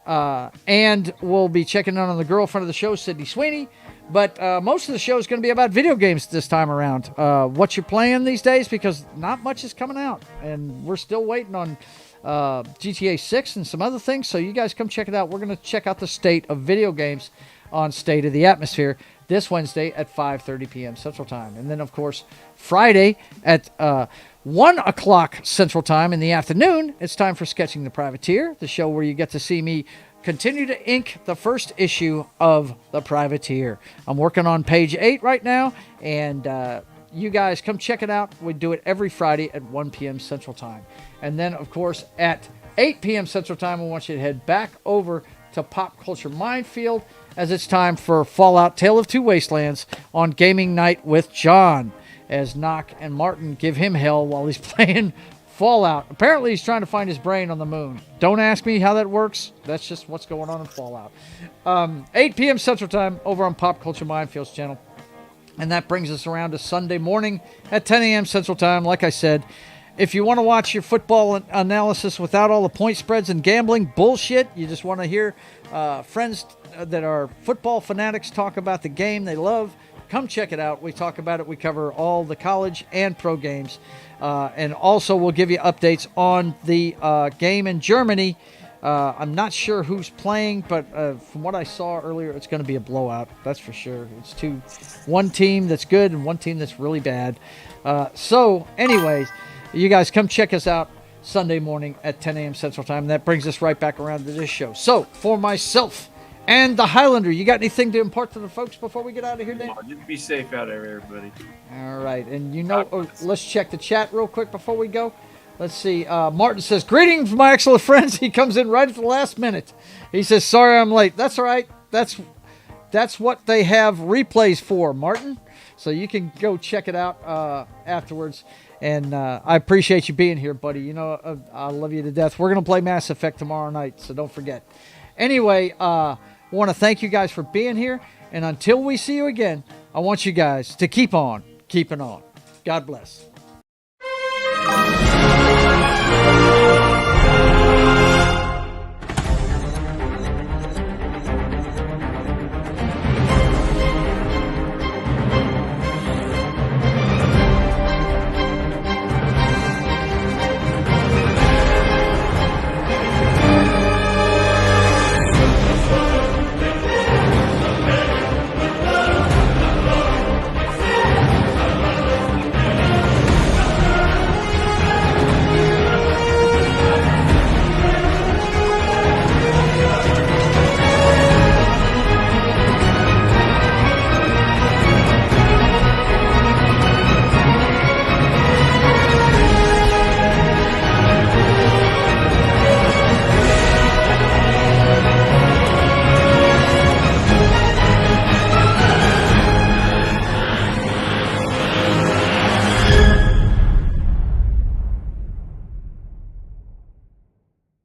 And we'll be checking in on the girlfriend of the show, Sydney Sweeney. But most of the show is going to be about video games this time around. What you're playing these days, because not much is coming out. And we're still waiting on GTA 6 and some other things. So you guys come check it out. We're going to check out the state of video games on State of the Atmosphere this Wednesday at 5:30 p.m. Central Time. And then, of course, Friday at 1 o'clock Central Time in the afternoon, it's time for Sketching the Privateer, the show where you get to see me continue to ink the first issue of The Privateer. I'm working on page 8 right now, and you guys come check it out. We do it every Friday at 1 p.m. Central Time. And then, of course, at 8 p.m. Central Time, we want you to head back over to Pop Culture Minefield as it's time for Fallout Tale of Two Wastelands on Gaming Night with John, as Knock and Martin give him hell while he's playing Fallout. Apparently, he's trying to find his brain on the moon. Don't ask me how that works. That's just what's going on in Fallout. 8 p.m. Central Time over on Pop Culture Minefields channel. And that brings us around to Sunday morning at 10 a.m. Central Time. Like I said, if you want to watch your football analysis without all the point spreads and gambling bullshit, you just want to hear friends that are football fanatics talk about the game they love, come check it out. We talk about it. We cover all the college and pro games. And also we'll give you updates on the game in Germany. I'm not sure who's playing, but from what I saw earlier, it's going to be a blowout. That's for sure. It's one team that's good and one team that's really bad. So anyways, you guys come check us out Sunday morning at 10 a.m. Central Time. That brings us right back around to this show. So, for myself and the Highlander, you got anything to impart to the folks before we get out of here, Dan? Just be safe out there, everybody. All right. And let's check the chat real quick before we go. Let's see. Martin says, greetings, my excellent friends. He comes in right at the last minute. He says, sorry I'm late. That's all right. That's what they have replays for, Martin. So you can go check it out afterwards. And I appreciate you being here, buddy. You know, I love you to death. We're going to play Mass Effect tomorrow night, so don't forget. Anyway, I want to thank you guys for being here. And until we see you again, I want you guys to keep on keeping on. God bless.